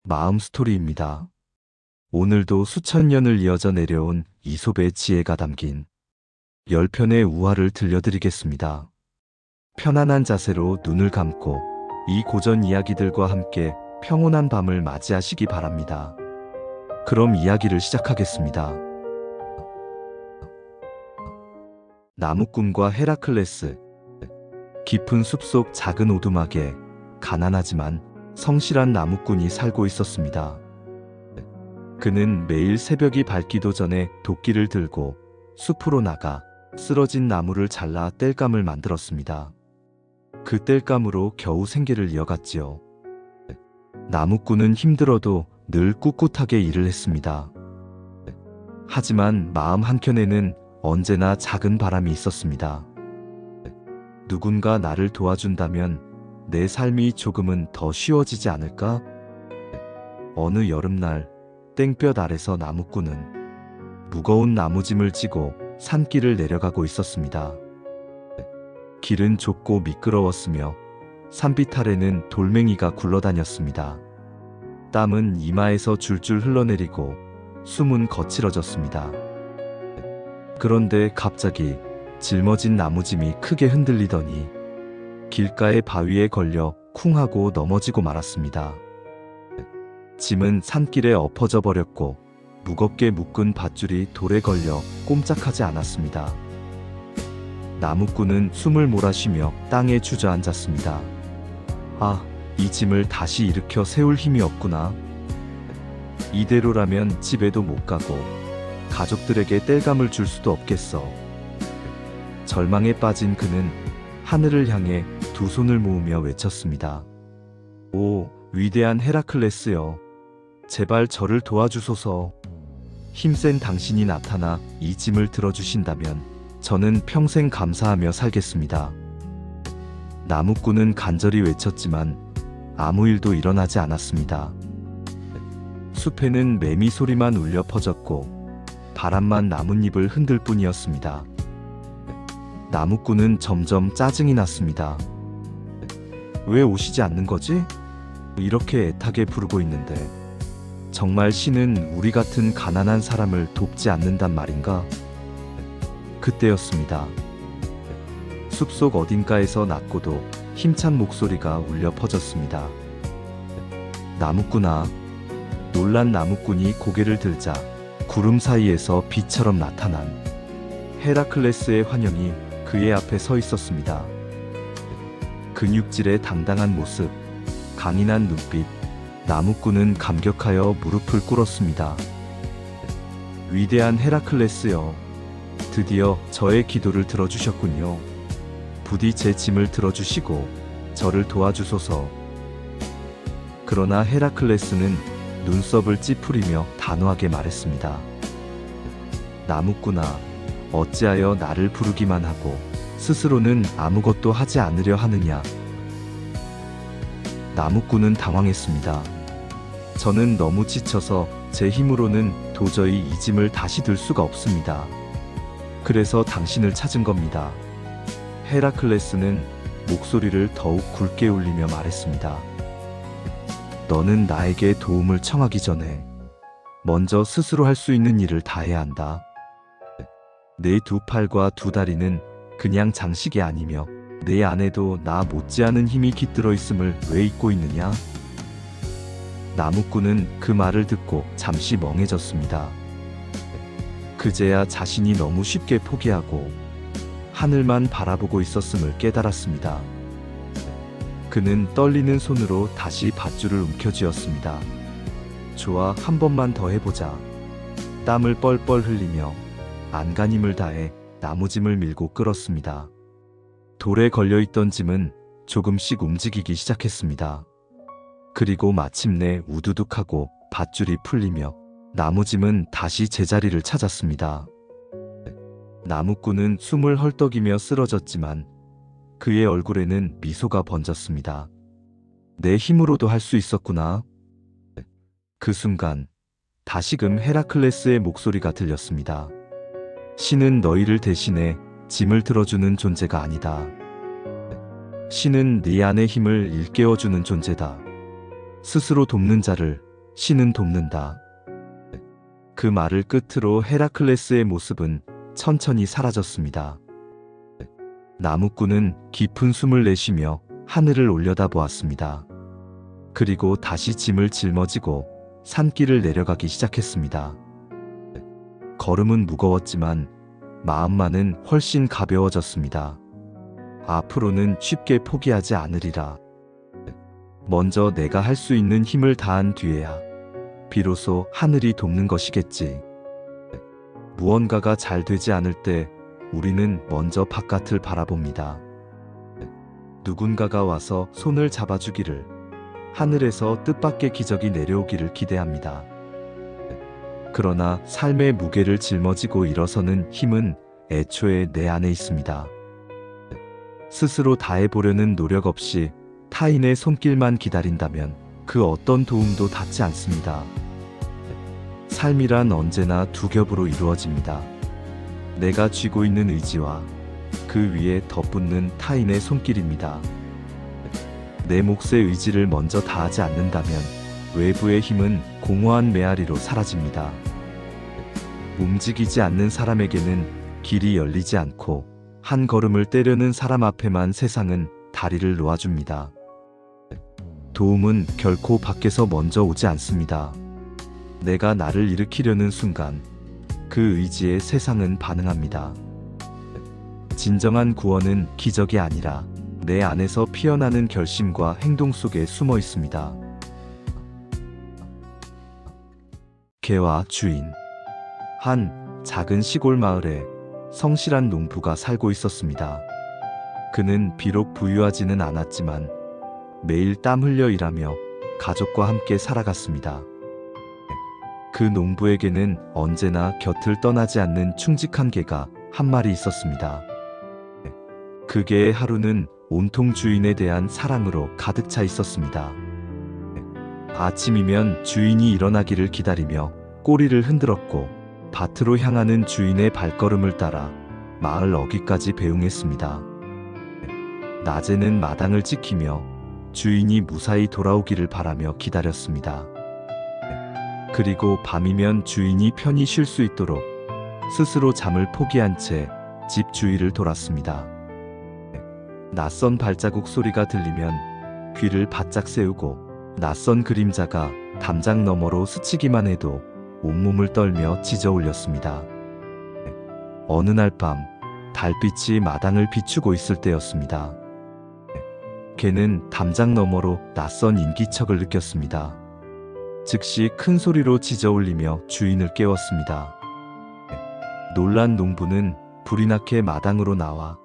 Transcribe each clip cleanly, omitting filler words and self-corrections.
마음 스토리입니다. 오늘도 수천 년을 이어져 내려온 이솝의 지혜가 담긴 10편의 우화를 들려드리겠습니다. 편안한 자세로 눈을 감고 이 고전 이야기들과 함께 평온한 밤을 맞이하시기 바랍니다. 그럼 이야기를 시작하겠습니다. 나무꾼과 헤라클레스. 깊은 숲속 작은 오두막에 가난하지만 성실한 나무꾼이 살고 있었습니다. 그는 매일 새벽이 밝기도 전에 도끼를 들고 숲으로 나가 쓰러진 나무를 잘라 땔감을 만들었습니다. 그 땔감으로 겨우 생계를 이어갔지요. 나무꾼은 힘들어도 늘 꿋꿋하게 일을 했습니다. 하지만 마음 한켠에는 언제나 작은 바람이 있었습니다. 누군가 나를 도와준다면 내 삶이 조금은 더 쉬워지지 않을까? 어느 여름날 땡볕 아래서 나무꾼은 무거운 나무짐을 지고 산길을 내려가고 있었습니다. 길은 좁고 미끄러웠으며 산빛 아래는 돌멩이가 굴러다녔습니다. 땀은 이마에서 줄줄 흘러내리고 숨은 거칠어졌습니다. 그런데 갑자기 짊어진 나무짐이 크게 흔들리더니 길가의 바위에 걸려 쿵 하고 넘어지고 말았습니다. 짐은 산길에 엎어져 버렸고 무겁게 묶은 밧줄이 돌에 걸려 꼼짝하지 않았습니다. 나무꾼은 숨을 몰아쉬며 땅에 주저앉았습니다. 아, 이 짐을 다시 일으켜 세울 힘이 없구나. 이대로라면 집에도 못 가고 가족들에게 땔감을 줄 수도 없겠어. 절망에 빠진 그는 하늘을 향해 두 손을 모으며 외쳤습니다. 오, 위대한 헤라클레스여. 제발 저를 도와주소서. 힘센 당신이 나타나 이 짐을 들어주신다면 저는 평생 감사하며 살겠습니다. 나무꾼은 간절히 외쳤지만 아무 일도 일어나지 않았습니다. 숲에는 매미 소리만 울려 퍼졌고 바람만 나뭇잎을 흔들 뿐이었습니다. 나무꾼은 점점 짜증이 났습니다. 왜 오시지 않는 거지? 이렇게 애타게 부르고 있는데 정말 신은 우리 같은 가난한 사람을 돕지 않는단 말인가? 그때였습니다. 숲속 어딘가에서 낮고도 힘찬 목소리가 울려 퍼졌습니다. 나무꾼아. 놀란 나무꾼이 고개를 들자 구름 사이에서 빛처럼 나타난 헤라클레스의 환영이 그의 앞에 서 있었습니다. 근육질의 당당한 모습, 강인한 눈빛, 나무꾼은 감격하여 무릎을 꿇었습니다. 위대한 헤라클레스여, 드디어 저의 기도를 들어주셨군요. 부디 제 짐을 들어주시고 저를 도와주소서. 그러나 헤라클레스는 눈썹을 찌푸리며 단호하게 말했습니다. 나무꾼아, 어찌하여 나를 부르기만 하고 스스로는 아무것도 하지 않으려 하느냐? 나무꾼은 당황했습니다. 저는 너무 지쳐서 제 힘으로는 도저히 이 짐을 다시 들 수가 없습니다. 그래서 당신을 찾은 겁니다. 헤라클레스는 목소리를 더욱 굵게 울리며 말했습니다. 너는 나에게 도움을 청하기 전에 먼저 스스로 할 수 있는 일을 다 해야 한다. 내 두 팔과 두 다리는 그냥 장식이 아니며 내 안에도 나 못지않은 힘이 깃들어 있음을 왜 잊고 있느냐? 나무꾼은 그 말을 듣고 잠시 멍해졌습니다. 그제야 자신이 너무 쉽게 포기하고 하늘만 바라보고 있었음을 깨달았습니다. 그는 떨리는 손으로 다시 밧줄을 움켜쥐었습니다. 좋아, 한 번만 더 해보자. 땀을 뻘뻘 흘리며 안간힘을 다해 나무짐을 밀고 끌었습니다. 돌에 걸려있던 짐은 조금씩 움직이기 시작했습니다. 그리고 마침내 우두둑하고 밧줄이 풀리며 나무짐은 다시 제자리를 찾았습니다. 나무꾼은 숨을 헐떡이며 쓰러졌지만 그의 얼굴에는 미소가 번졌습니다. 내 힘으로도 할 수 있었구나. 그 순간 다시금 헤라클레스의 목소리가 들렸습니다. 신은 너희를 대신해 짐을 들어주는 존재가 아니다. 신은 네 안의 힘을 일깨워주는 존재다. 스스로 돕는 자를 신은 돕는다. 그 말을 끝으로 헤라클레스의 모습은 천천히 사라졌습니다. 나무꾼은 깊은 숨을 내쉬며 하늘을 올려다보았습니다. 그리고 다시 짐을 짊어지고 산길을 내려가기 시작했습니다. 걸음은 무거웠지만 마음만은 훨씬 가벼워졌습니다. 앞으로는 쉽게 포기하지 않으리라. 먼저 내가 할 수 있는 힘을 다한 뒤에야 비로소 하늘이 돕는 것이겠지. 무언가가 잘 되지 않을 때 우리는 먼저 바깥을 바라봅니다. 누군가가 와서 손을 잡아주기를, 하늘에서 뜻밖의 기적이 내려오기를 기대합니다. 그러나 삶의 무게를 짊어지고 일어서는 힘은 애초에 내 안에 있습니다. 스스로 다해보려는 노력 없이 타인의 손길만 기다린다면 그 어떤 도움도 닿지 않습니다. 삶이란 언제나 두 겹으로 이루어집니다. 내가 쥐고 있는 의지와 그 위에 덧붙는 타인의 손길입니다. 내 몫의 의지를 먼저 다하지 않는다면 외부의 힘은 공허한 메아리로 사라집니다. 움직이지 않는 사람에게는 길이 열리지 않고 한 걸음을 떼려는 사람 앞에만 세상은 다리를 놓아줍니다. 도움은 결코 밖에서 먼저 오지 않습니다. 내가 나를 일으키려는 순간 그 의지에 세상은 반응합니다. 진정한 구원은 기적이 아니라 내 안에서 피어나는 결심과 행동 속에 숨어 있습니다. 개와 주인. 한 작은 시골 마을에 성실한 농부가 살고 있었습니다. 그는 비록 부유하지는 않았지만 매일 땀 흘려 일하며 가족과 함께 살아갔습니다. 그 농부에게는 언제나 곁을 떠나지 않는 충직한 개가 한 마리 있었습니다. 그 개의 하루는 온통 주인에 대한 사랑으로 가득 차 있었습니다. 아침이면 주인이 일어나기를 기다리며 꼬리를 흔들었고 밭으로 향하는 주인의 발걸음을 따라 마을 어귀까지 배웅했습니다. 낮에는 마당을 지키며 주인이 무사히 돌아오기를 바라며 기다렸습니다. 그리고 밤이면 주인이 편히 쉴 수 있도록 스스로 잠을 포기한 채 집 주위를 돌았습니다. 낯선 발자국 소리가 들리면 귀를 바짝 세우고 낯선 그림자가 담장 너머로 스치기만 해도 온몸을 떨며 짖어올렸습니다. 어느 날 밤 달빛이 마당을 비추고 있을 때였습니다. 개는 담장 너머로 낯선 인기척을 느꼈습니다. 즉시 큰 소리로 짖어올리며 주인을 깨웠습니다. 놀란 농부는 불이 나게 마당으로 나와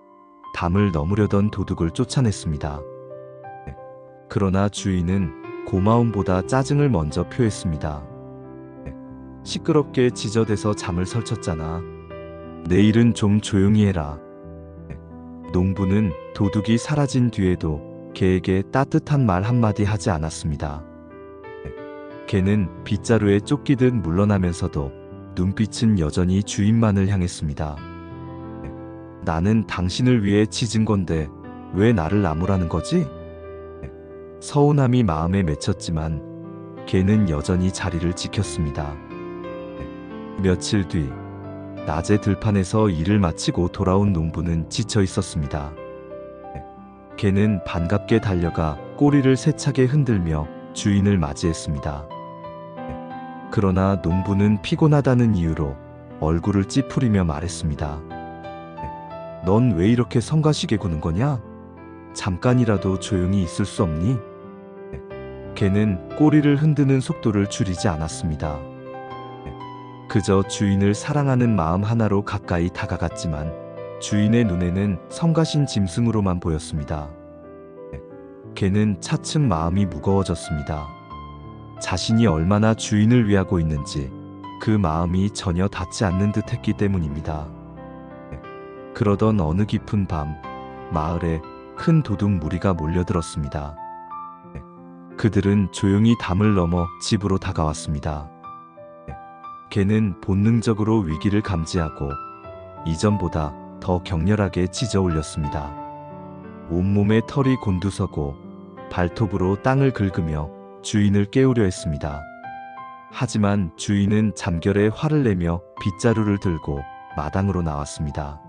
담을 넘으려던 도둑을 쫓아냈습니다. 그러나 주인은 고마움보다 짜증을 먼저 표했습니다. 시끄럽게 짖어대서 잠을 설쳤잖아. 내일은 좀 조용히 해라. 농부는 도둑이 사라진 뒤에도 개에게 따뜻한 말 한마디 하지 않았습니다. 개는 빗자루에 쫓기듯 물러나면서도 눈빛은 여전히 주인만을 향했습니다. 나는 당신을 위해 짖은 건데 왜 나를 나무라는 거지? 서운함이 마음에 맺혔지만 개는 여전히 자리를 지켰습니다. 며칠 뒤 낮에 들판에서 일을 마치고 돌아온 농부는 지쳐 있었습니다. 개는 반갑게 달려가 꼬리를 세차게 흔들며 주인을 맞이했습니다. 그러나 농부는 피곤하다는 이유로 얼굴을 찌푸리며 말했습니다. 넌 왜 이렇게 성가시게 구는 거냐? 잠깐이라도 조용히 있을 수 없니? 개는 꼬리를 흔드는 속도를 줄이지 않았습니다. 그저 주인을 사랑하는 마음 하나로 가까이 다가갔지만 주인의 눈에는 성가신 짐승으로만 보였습니다. 개는 차츰 마음이 무거워졌습니다. 자신이 얼마나 주인을 위하고 있는지 그 마음이 전혀 닿지 않는 듯 했기 때문입니다. 그러던 어느 깊은 밤, 마을에 큰 도둑 무리가 몰려들었습니다. 그들은 조용히 담을 넘어 집으로 다가왔습니다. 개는 본능적으로 위기를 감지하고 이전보다 더 격렬하게 짖어올렸습니다. 온몸에 털이 곤두서고 발톱으로 땅을 긁으며 주인을 깨우려 했습니다. 하지만 주인은 잠결에 화를 내며 빗자루를 들고 마당으로 나왔습니다.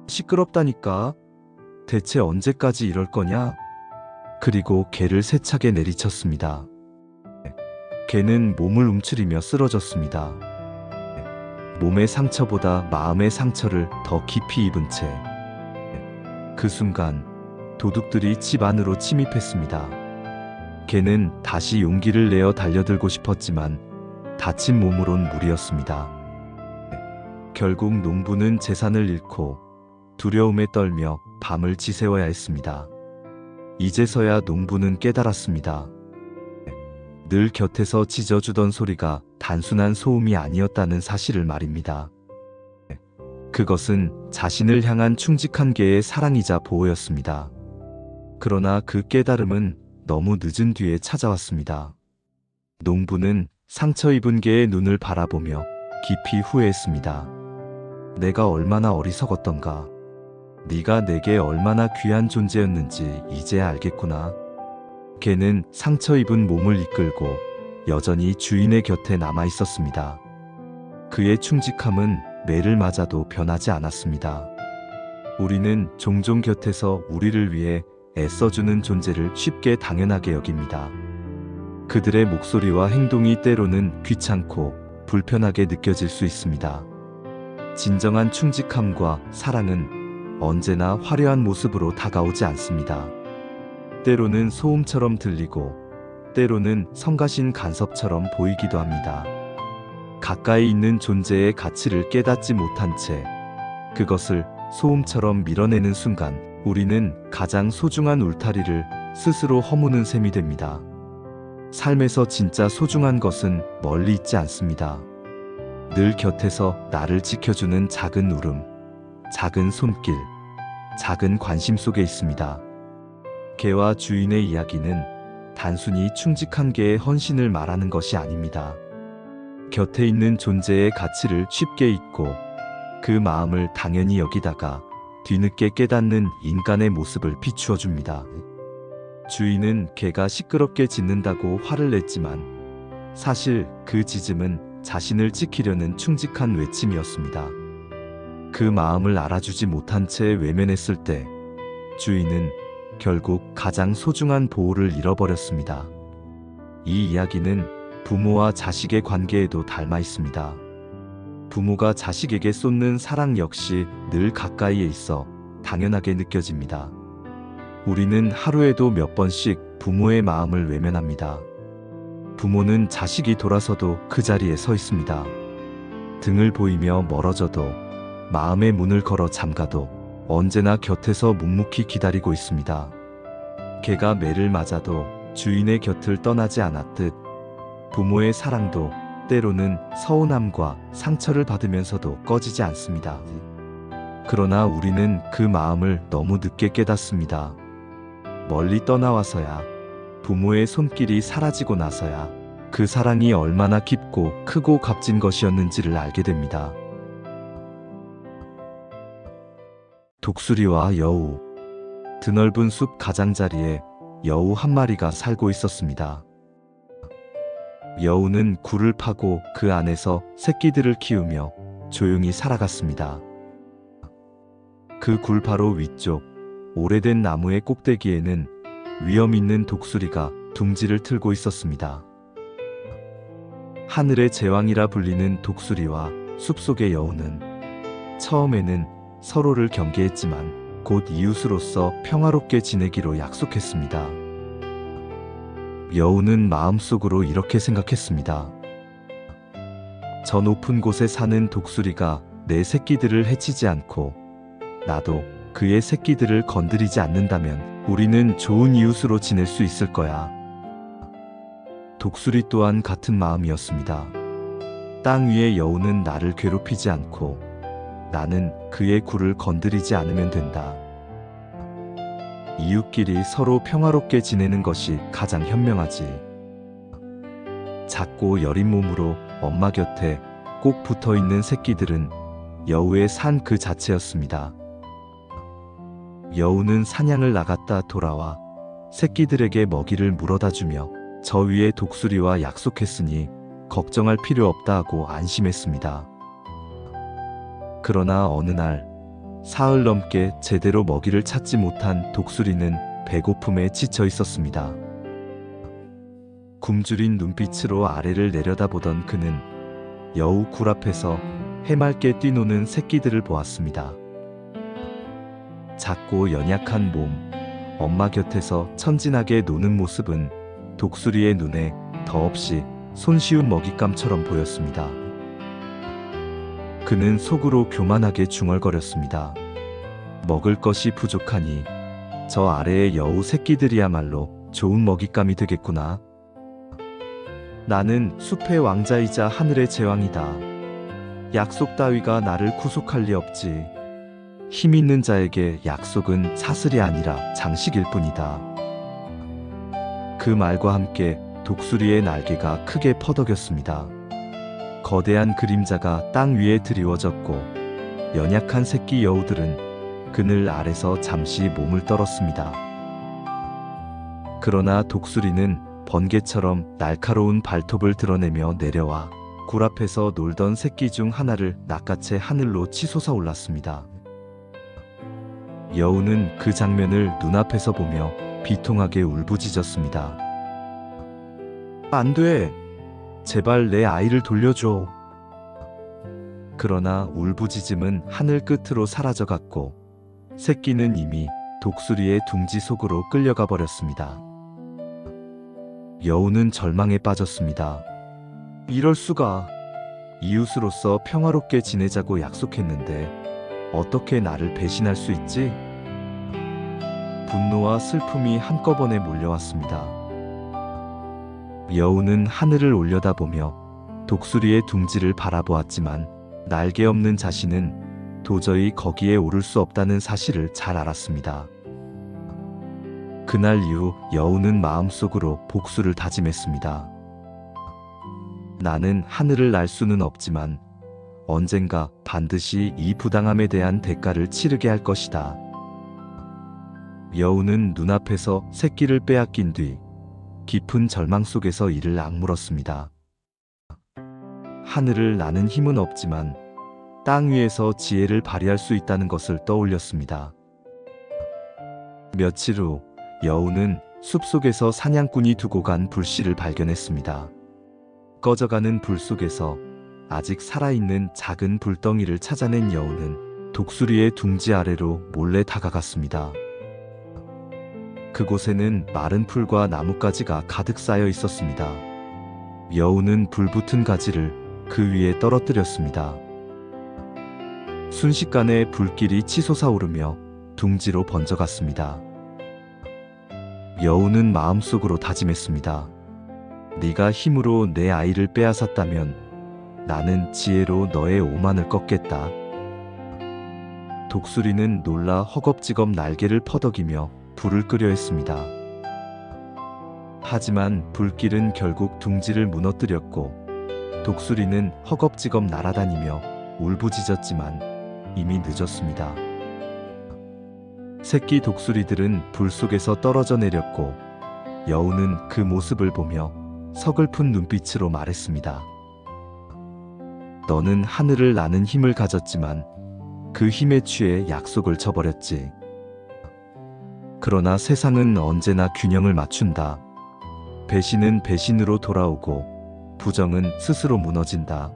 시끄럽다니까. 대체 언제까지 이럴 거냐? 그리고 개를 세차게 내리쳤습니다. 개는 몸을 움츠리며 쓰러졌습니다. 몸의 상처보다 마음의 상처를 더 깊이 입은 채 그 순간 도둑들이 집 안으로 침입했습니다. 개는 다시 용기를 내어 달려들고 싶었지만 다친 몸으론 무리였습니다. 결국 농부는 재산을 잃고 두려움에 떨며 밤을 지새워야 했습니다. 이제서야 농부는 깨달았습니다. 늘 곁에서 짖어주던 소리가 단순한 소음이 아니었다는 사실을 말입니다. 그것은 자신을 향한 충직한 개의 사랑이자 보호였습니다. 그러나 그 깨달음은 너무 늦은 뒤에 찾아왔습니다. 농부는 상처 입은 개의 눈을 바라보며 깊이 후회했습니다. 내가 얼마나 어리석었던가. 네가 내게 얼마나 귀한 존재였는지 이제 알겠구나. 개는 상처 입은 몸을 이끌고 여전히 주인의 곁에 남아 있었습니다. 그의 충직함은 매를 맞아도 변하지 않았습니다. 우리는 종종 곁에서 우리를 위해 애써주는 존재를 쉽게 당연하게 여깁니다. 그들의 목소리와 행동이 때로는 귀찮고 불편하게 느껴질 수 있습니다. 진정한 충직함과 사랑은 언제나 화려한 모습으로 다가오지 않습니다. 때로는 소음처럼 들리고 때로는 성가신 간섭처럼 보이기도 합니다. 가까이 있는 존재의 가치를 깨닫지 못한 채 그것을 소음처럼 밀어내는 순간 우리는 가장 소중한 울타리를 스스로 허무는 셈이 됩니다. 삶에서 진짜 소중한 것은 멀리 있지 않습니다. 늘 곁에서 나를 지켜주는 작은 울음, 작은 손길, 작은 관심 속에 있습니다. 개와 주인의 이야기는 단순히 충직한 개의 헌신을 말하는 것이 아닙니다. 곁에 있는 존재의 가치를 쉽게 잊고 그 마음을 당연히 여기다가 뒤늦게 깨닫는 인간의 모습을 비추어 줍니다. 주인은 개가 시끄럽게 짖는다고 화를 냈지만 사실 그 짖음은 자신을 지키려는 충직한 외침이었습니다. 그 마음을 알아주지 못한 채 외면했을 때 주인은 결국 가장 소중한 보호를 잃어버렸습니다. 이 이야기는 부모와 자식의 관계에도 닮아 있습니다. 부모가 자식에게 쏟는 사랑 역시 늘 가까이에 있어 당연하게 느껴집니다. 우리는 하루에도 몇 번씩 부모의 마음을 외면합니다. 부모는 자식이 돌아서도 그 자리에 서 있습니다. 등을 보이며 멀어져도 마음의 문을 걸어 잠가도 언제나 곁에서 묵묵히 기다리고 있습니다. 개가 매를 맞아도 주인의 곁을 떠나지 않았듯 부모의 사랑도 때로는 서운함과 상처를 받으면서도 꺼지지 않습니다. 그러나 우리는 그 마음을 너무 늦게 깨닫습니다. 멀리 떠나와서야, 부모의 손길이 사라지고 나서야 그 사랑이 얼마나 깊고 크고 값진 것이었는지를 알게 됩니다. 독수리와 여우. 드넓은 숲 가장자리에 여우 한 마리가 살고 있었습니다. 여우는 굴을 파고 그 안에서 새끼들을 키우며 조용히 살아갔습니다. 그 굴 바로 위쪽 오래된 나무의 꼭대기에는 위험 있는 독수리가 둥지를 틀고 있었습니다. 하늘의 제왕이라 불리는 독수리와 숲속의 여우는 처음에는 서로를 경계했지만 곧 이웃으로서 평화롭게 지내기로 약속했습니다. 여우는 마음속으로 이렇게 생각했습니다. 저 높은 곳에 사는 독수리가 내 새끼들을 해치지 않고 나도 그의 새끼들을 건드리지 않는다면 우리는 좋은 이웃으로 지낼 수 있을 거야. 독수리 또한 같은 마음이었습니다. 땅 위의 여우는 나를 괴롭히지 않고 나는 그의 굴을 건드리지 않으면 된다. 이웃끼리 서로 평화롭게 지내는 것이 가장 현명하지. 작고 여린 몸으로 엄마 곁에 꼭 붙어있는 새끼들은 여우의 산 그 자체였습니다. 여우는 사냥을 나갔다 돌아와 새끼들에게 먹이를 물어다 주며 저 위에 독수리와 약속했으니 걱정할 필요 없다 하고 안심했습니다. 그러나 어느 날 사흘 넘게 제대로 먹이를 찾지 못한 독수리는 배고픔에 지쳐 있었습니다. 굶주린 눈빛으로 아래를 내려다보던 그는 여우 굴 앞에서 해맑게 뛰노는 새끼들을 보았습니다. 작고 연약한 몸, 엄마 곁에서 천진하게 노는 모습은 독수리의 눈에 더없이 손쉬운 먹잇감처럼 보였습니다. 그는 속으로 교만하게 중얼거렸습니다. 먹을 것이 부족하니 저 아래의 여우 새끼들이야말로 좋은 먹잇감이 되겠구나. 나는 숲의 왕자이자 하늘의 제왕이다. 약속 따위가 나를 구속할 리 없지. 힘 있는 자에게 약속은 사슬이 아니라 장식일 뿐이다. 그 말과 함께 독수리의 날개가 크게 퍼덕였습니다. 거대한 그림자가 땅 위에 드리워졌고 연약한 새끼 여우들은 그늘 아래서 잠시 몸을 떨었습니다. 그러나 독수리는 번개처럼 날카로운 발톱을 드러내며 내려와 굴 앞에서 놀던 새끼 중 하나를 낚아채 하늘로 치솟아 올랐습니다. 여우는 그 장면을 눈앞에서 보며 비통하게 울부짖었습니다. 안 돼! 제발 내 아이를 돌려줘. 그러나 울부짖음은 하늘 끝으로 사라져갔고 새끼는 이미 독수리의 둥지 속으로 끌려가 버렸습니다. 여우는 절망에 빠졌습니다. 이럴 수가. 이웃으로서 평화롭게 지내자고 약속했는데 어떻게 나를 배신할 수 있지? 분노와 슬픔이 한꺼번에 몰려왔습니다. 여우는 하늘을 올려다보며 독수리의 둥지를 바라보았지만 날개 없는 자신은 도저히 거기에 오를 수 없다는 사실을 잘 알았습니다. 그날 이후 여우는 마음속으로 복수를 다짐했습니다. 나는 하늘을 날 수는 없지만 언젠가 반드시 이 부당함에 대한 대가를 치르게 할 것이다. 여우는 눈앞에서 새끼를 빼앗긴 뒤 깊은 절망 속에서 이를 악물었습니다. 하늘을 나는 힘은 없지만 땅 위에서 지혜를 발휘할 수 있다는 것을 떠올렸습니다. 며칠 후 여우는 숲속에서 사냥꾼이 두고 간 불씨를 발견했습니다. 꺼져가는 불 속에서 아직 살아있는 작은 불덩이를 찾아낸 여우는 독수리의 둥지 아래로 몰래 다가갔습니다. 그곳에는 마른 풀과 나뭇가지가 가득 쌓여 있었습니다. 여우는 불붙은 가지를 그 위에 떨어뜨렸습니다. 순식간에 불길이 치솟아 오르며 둥지로 번져갔습니다. 여우는 마음속으로 다짐했습니다. 네가 힘으로 내 아이를 빼앗았다면 나는 지혜로 너의 오만을 꺾겠다. 독수리는 놀라 허겁지겁 날개를 퍼덕이며 불을 끄려 했습니다. 하지만 불길은 결국 둥지를 무너뜨렸고 독수리는 허겁지겁 날아다니며 울부짖었지만 이미 늦었습니다. 새끼 독수리들은 불 속에서 떨어져 내렸고 여우는 그 모습을 보며 서글픈 눈빛으로 말했습니다. 너는 하늘을 나는 힘을 가졌지만 그 힘에 취해 약속을 저버렸지. 그러나 세상은 언제나 균형을 맞춘다. 배신은 배신으로 돌아오고 부정은 스스로 무너진다.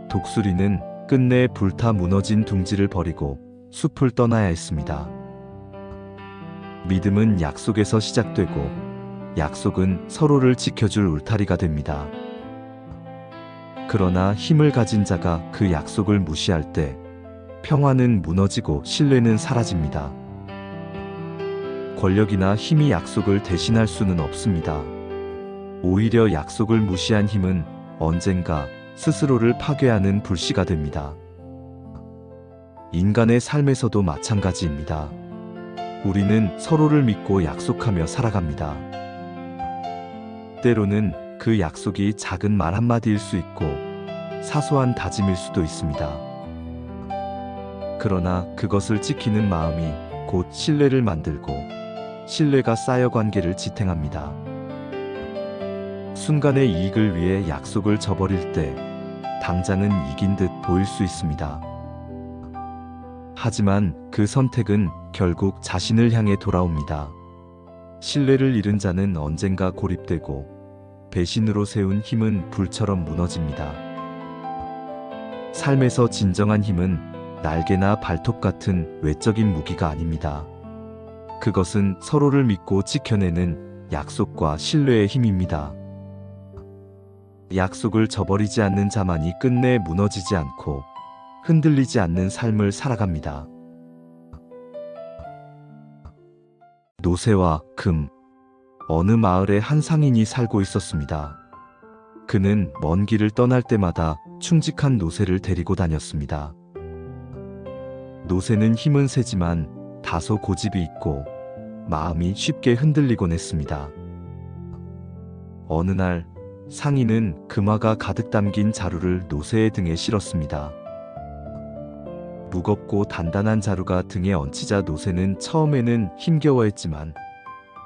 독수리는 끝내 불타 무너진 둥지를 버리고 숲을 떠나야 했습니다. 믿음은 약속에서 시작되고 약속은 서로를 지켜줄 울타리가 됩니다. 그러나 힘을 가진 자가 그 약속을 무시할 때 평화는 무너지고 신뢰는 사라집니다. 권력이나 힘이 약속을 대신할 수는 없습니다. 오히려 약속을 무시한 힘은 언젠가 스스로를 파괴하는 불씨가 됩니다. 인간의 삶에서도 마찬가지입니다. 우리는 서로를 믿고 약속하며 살아갑니다. 때로는 그 약속이 작은 말 한마디일 수 있고 사소한 다짐일 수도 있습니다. 그러나 그것을 지키는 마음이 곧 신뢰를 만들고 신뢰가 쌓여 관계를 지탱합니다. 순간의 이익을 위해 약속을 저버릴 때 당장은 이긴 듯 보일 수 있습니다. 하지만 그 선택은 결국 자신을 향해 돌아옵니다. 신뢰를 잃은 자는 언젠가 고립되고 배신으로 세운 힘은 불처럼 무너집니다. 삶에서 진정한 힘은 날개나 발톱 같은 외적인 무기가 아닙니다. 그것은 서로를 믿고 지켜내는 약속과 신뢰의 힘입니다. 약속을 저버리지 않는 자만이 끝내 무너지지 않고 흔들리지 않는 삶을 살아갑니다. 노새와 금. 어느 마을에 한 상인이 살고 있었습니다. 그는 먼 길을 떠날 때마다 충직한 노새를 데리고 다녔습니다. 노새는 힘은 세지만 다소 고집이 있고 마음이 쉽게 흔들리곤 했습니다. 어느 날 상인은 금화가 가득 담긴 자루를 노새의 등에 실었습니다. 무겁고 단단한 자루가 등에 얹히자 노새는 처음에는 힘겨워했지만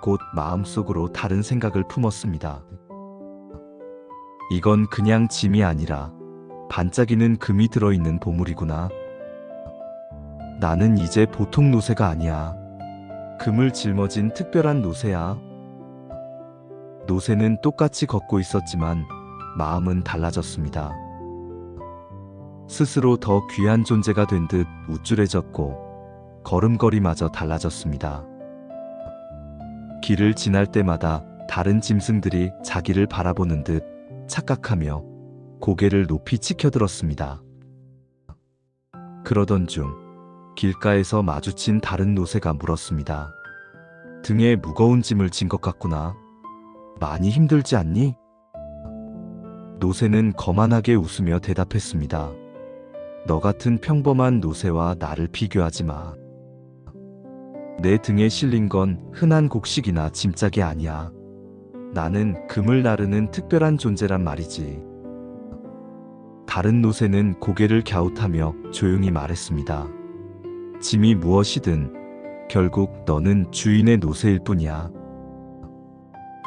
곧 마음속으로 다른 생각을 품었습니다. 이건 그냥 짐이 아니라 반짝이는 금이 들어있는 보물이구나. 나는 이제 보통 노새가 아니야. 금을 짊어진 특별한 노새야. 노새는 똑같이 걷고 있었지만 마음은 달라졌습니다. 스스로 더 귀한 존재가 된 듯 우쭐해졌고 걸음걸이마저 달라졌습니다. 길을 지날 때마다 다른 짐승들이 자기를 바라보는 듯 착각하며 고개를 높이 치켜들었습니다. 그러던 중 길가에서 마주친 다른 노새가 물었습니다. 등에 무거운 짐을 진 것 같구나. 많이 힘들지 않니? 노새는 거만하게 웃으며 대답했습니다. 너 같은 평범한 노새와 나를 비교하지 마. 내 등에 실린 건 흔한 곡식이나 짐짝이 아니야. 나는 금을 나르는 특별한 존재란 말이지. 다른 노새는 고개를 갸웃하며 조용히 말했습니다. 짐이 무엇이든 결국 너는 주인의 노새일 뿐이야.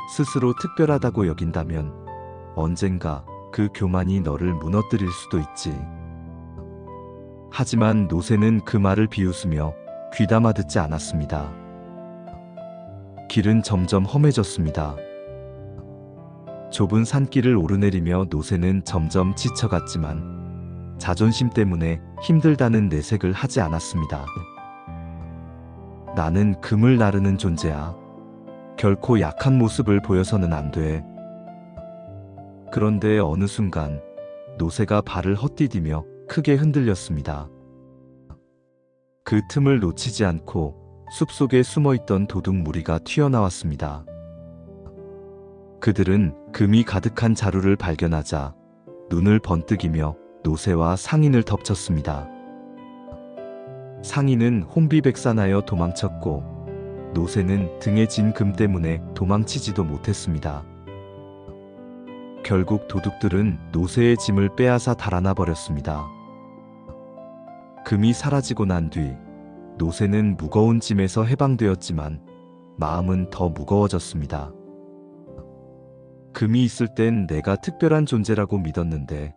스스로 특별하다고 여긴다면 언젠가 그 교만이 너를 무너뜨릴 수도 있지. 하지만 노새는 그 말을 비웃으며 귀담아 듣지 않았습니다. 길은 점점 험해졌습니다. 좁은 산길을 오르내리며 노새는 점점 지쳐갔지만 자존심 때문에 힘들다는 내색을 하지 않았습니다. 나는 금을 나르는 존재야. 결코 약한 모습을 보여서는 안 돼. 그런데 어느 순간 노새가 발을 헛디디며 크게 흔들렸습니다. 그 틈을 놓치지 않고 숲속에 숨어있던 도둑 무리가 튀어나왔습니다. 그들은 금이 가득한 자루를 발견하자 눈을 번뜩이며 노새와 상인을 덮쳤습니다. 상인은 혼비백산하여 도망쳤고 노새는 등에 진 금 때문에 도망치지도 못했습니다. 결국 도둑들은 노새의 짐을 빼앗아 달아나 버렸습니다. 금이 사라지고 난 뒤 노새는 무거운 짐에서 해방되었지만 마음은 더 무거워졌습니다. 금이 있을 땐 내가 특별한 존재라고 믿었는데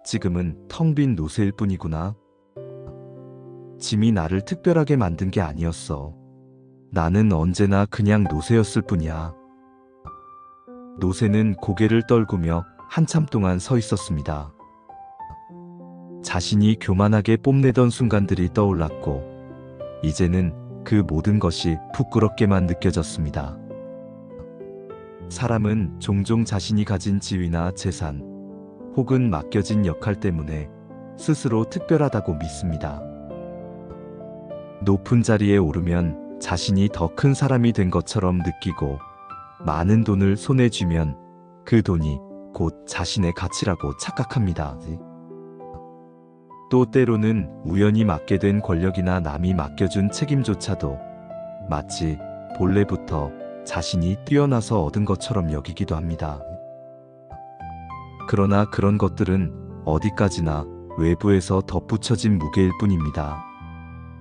지금은 텅 빈 노새일 뿐이구나. 짐이 나를 특별하게 만든 게 아니었어. 나는 언제나 그냥 노새였을 뿐이야. 노새는 고개를 떨구며 한참 동안 서 있었습니다. 자신이 교만하게 뽐내던 순간들이 떠올랐고 이제는 그 모든 것이 부끄럽게만 느껴졌습니다. 사람은 종종 자신이 가진 지위나 재산 혹은 맡겨진 역할 때문에 스스로 특별하다고 믿습니다. 높은 자리에 오르면 자신이 더 큰 사람이 된 것처럼 느끼고 많은 돈을 손에 쥐면 그 돈이 곧 자신의 가치라고 착각합니다. 또 때로는 우연히 맡게 된 권력이나 남이 맡겨준 책임조차도 마치 본래부터 자신이 뛰어나서 얻은 것처럼 여기기도 합니다. 그러나 그런 것들은 어디까지나 외부에서 덧붙여진 무게일 뿐입니다.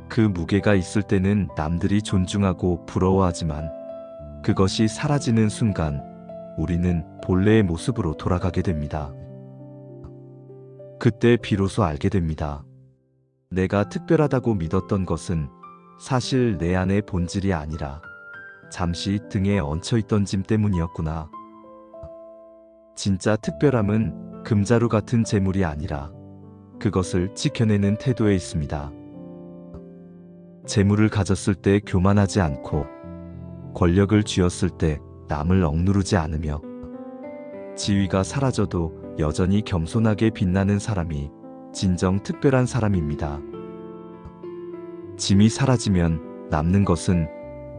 그 무게가 있을 때는 남들이 존중하고 부러워하지만 그것이 사라지는 순간 우리는 본래의 모습으로 돌아가게 됩니다. 그때 비로소 알게 됩니다. 내가 특별하다고 믿었던 것은 사실 내 안의 본질이 아니라 잠시 등에 얹혀있던 짐 때문이었구나. 진짜 특별함은 금자루 같은 재물이 아니라 그것을 지켜내는 태도에 있습니다. 재물을 가졌을 때 교만하지 않고 권력을 쥐었을 때 남을 억누르지 않으며 지위가 사라져도 여전히 겸손하게 빛나는 사람이 진정 특별한 사람입니다. 짐이 사라지면 남는 것은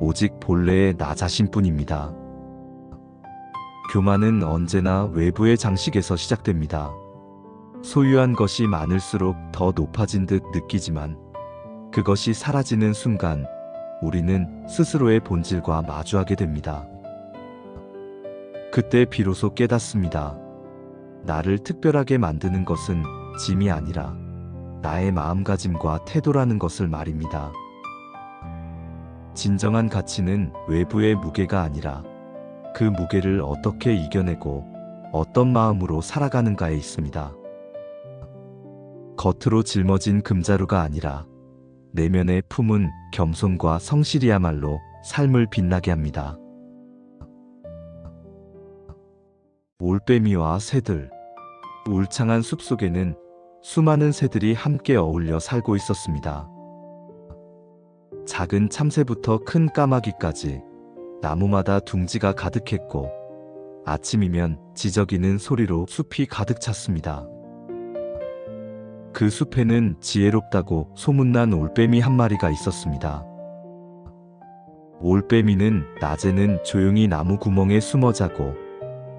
오직 본래의 나 자신뿐입니다. 교만은 언제나 외부의 장식에서 시작됩니다. 소유한 것이 많을수록 더 높아진 듯 느끼지만 그것이 사라지는 순간 우리는 스스로의 본질과 마주하게 됩니다. 그때 비로소 깨닫습니다. 나를 특별하게 만드는 것은 짐이 아니라 나의 마음가짐과 태도라는 것을 말입니다. 진정한 가치는 외부의 무게가 아니라 그 무게를 어떻게 이겨내고 어떤 마음으로 살아가는가에 있습니다. 겉으로 짊어진 금자루가 아니라 내면에 품은 겸손과 성실이야말로 삶을 빛나게 합니다. 올빼미와 새들. 울창한 숲속에는 수많은 새들이 함께 어울려 살고 있었습니다. 작은 참새부터 큰 까마귀까지 나무마다 둥지가 가득했고 아침이면 지저귀는 소리로 숲이 가득 찼습니다. 그 숲에는 지혜롭다고 소문난 올빼미 한 마리가 있었습니다. 올빼미는 낮에는 조용히 나무 구멍에 숨어 자고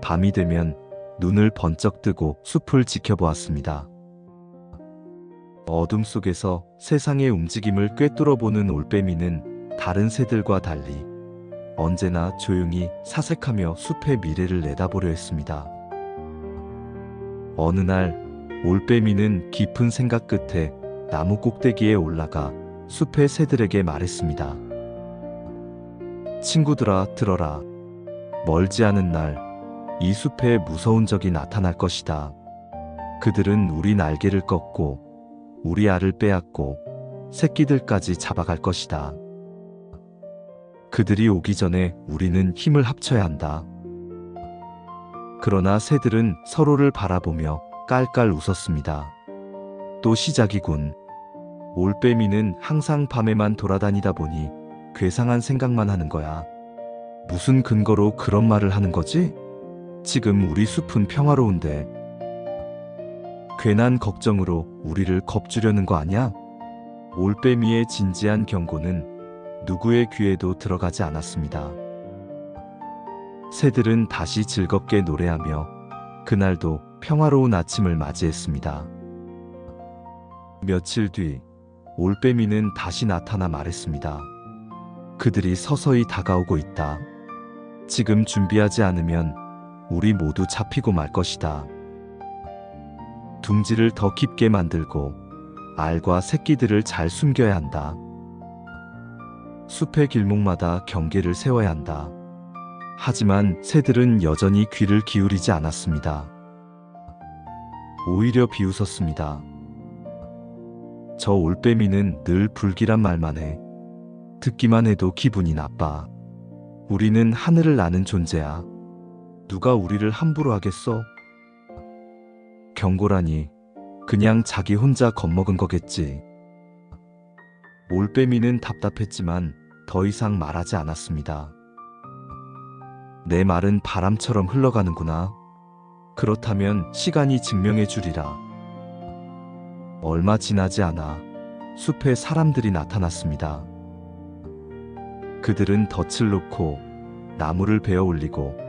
밤이 되면 눈을 번쩍 뜨고 숲을 지켜보았습니다. 어둠 속에서 세상의 움직임을 꿰뚫어보는 올빼미는 다른 새들과 달리 언제나 조용히 사색하며 숲의 미래를 내다보려 했습니다. 어느 날 올빼미는 깊은 생각 끝에 나무 꼭대기에 올라가 숲의 새들에게 말했습니다. 친구들아, 들어라. 멀지 않은 날 이 숲에 무서운 적이 나타날 것이다. 그들은 우리 날개를 꺾고 우리 알을 빼앗고 새끼들까지 잡아갈 것이다. 그들이 오기 전에 우리는 힘을 합쳐야 한다. 그러나 새들은 서로를 바라보며 깔깔 웃었습니다. 또 시작이군. 올빼미는 항상 밤에만 돌아다니다 보니 괴상한 생각만 하는 거야. 무슨 근거로 그런 말을 하는 거지? 지금 우리 숲은 평화로운데 괜한 걱정으로 우리를 겁주려는 거 아냐? 올빼미의 진지한 경고는 누구의 귀에도 들어가지 않았습니다. 새들은 다시 즐겁게 노래하며 그날도 평화로운 아침을 맞이했습니다. 며칠 뒤 올빼미는 다시 나타나 말했습니다. 그들이 서서히 다가오고 있다. 지금 준비하지 않으면 우리 모두 잡히고 말 것이다. 둥지를 더 깊게 만들고 알과 새끼들을 잘 숨겨야 한다. 숲의 길목마다 경계를 세워야 한다. 하지만 새들은 여전히 귀를 기울이지 않았습니다. 오히려 비웃었습니다. 저 올빼미는 늘 불길한 말만 해. 듣기만 해도 기분이 나빠. 우리는 하늘을 나는 존재야. 누가 우리를 함부로 하겠어? 경고라니 그냥 자기 혼자 겁먹은 거겠지. 올빼미는 답답했지만 더 이상 말하지 않았습니다. 내 말은 바람처럼 흘러가는구나. 그렇다면 시간이 증명해 주리라. 얼마 지나지 않아 숲에 사람들이 나타났습니다. 그들은 덫을 놓고 나무를 베어 올리고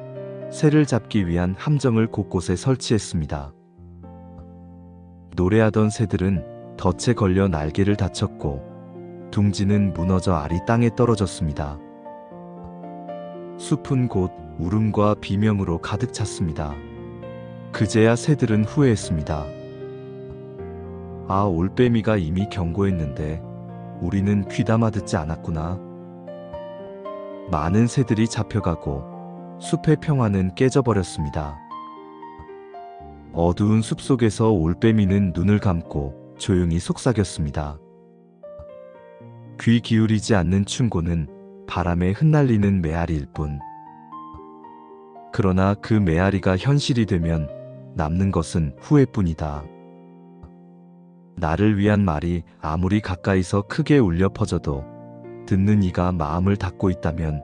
새를 잡기 위한 함정을 곳곳에 설치했습니다. 노래하던 새들은 덫에 걸려 날개를 다쳤고 둥지는 무너져 알이 땅에 떨어졌습니다. 숲은 곧 울음과 비명으로 가득 찼습니다. 그제야 새들은 후회했습니다. 아, 올빼미가 이미 경고했는데 우리는 귀담아 듣지 않았구나. 많은 새들이 잡혀가고 숲의 평화는 깨져버렸습니다. 어두운 숲속에서 올빼미는 눈을 감고 조용히 속삭였습니다. 귀 기울이지 않는 충고는 바람에 흩날리는 메아리일 뿐. 그러나 그 메아리가 현실이 되면 남는 것은 후회뿐이다. 나를 위한 말이 아무리 가까이서 크게 울려 퍼져도 듣는 이가 마음을 닫고 있다면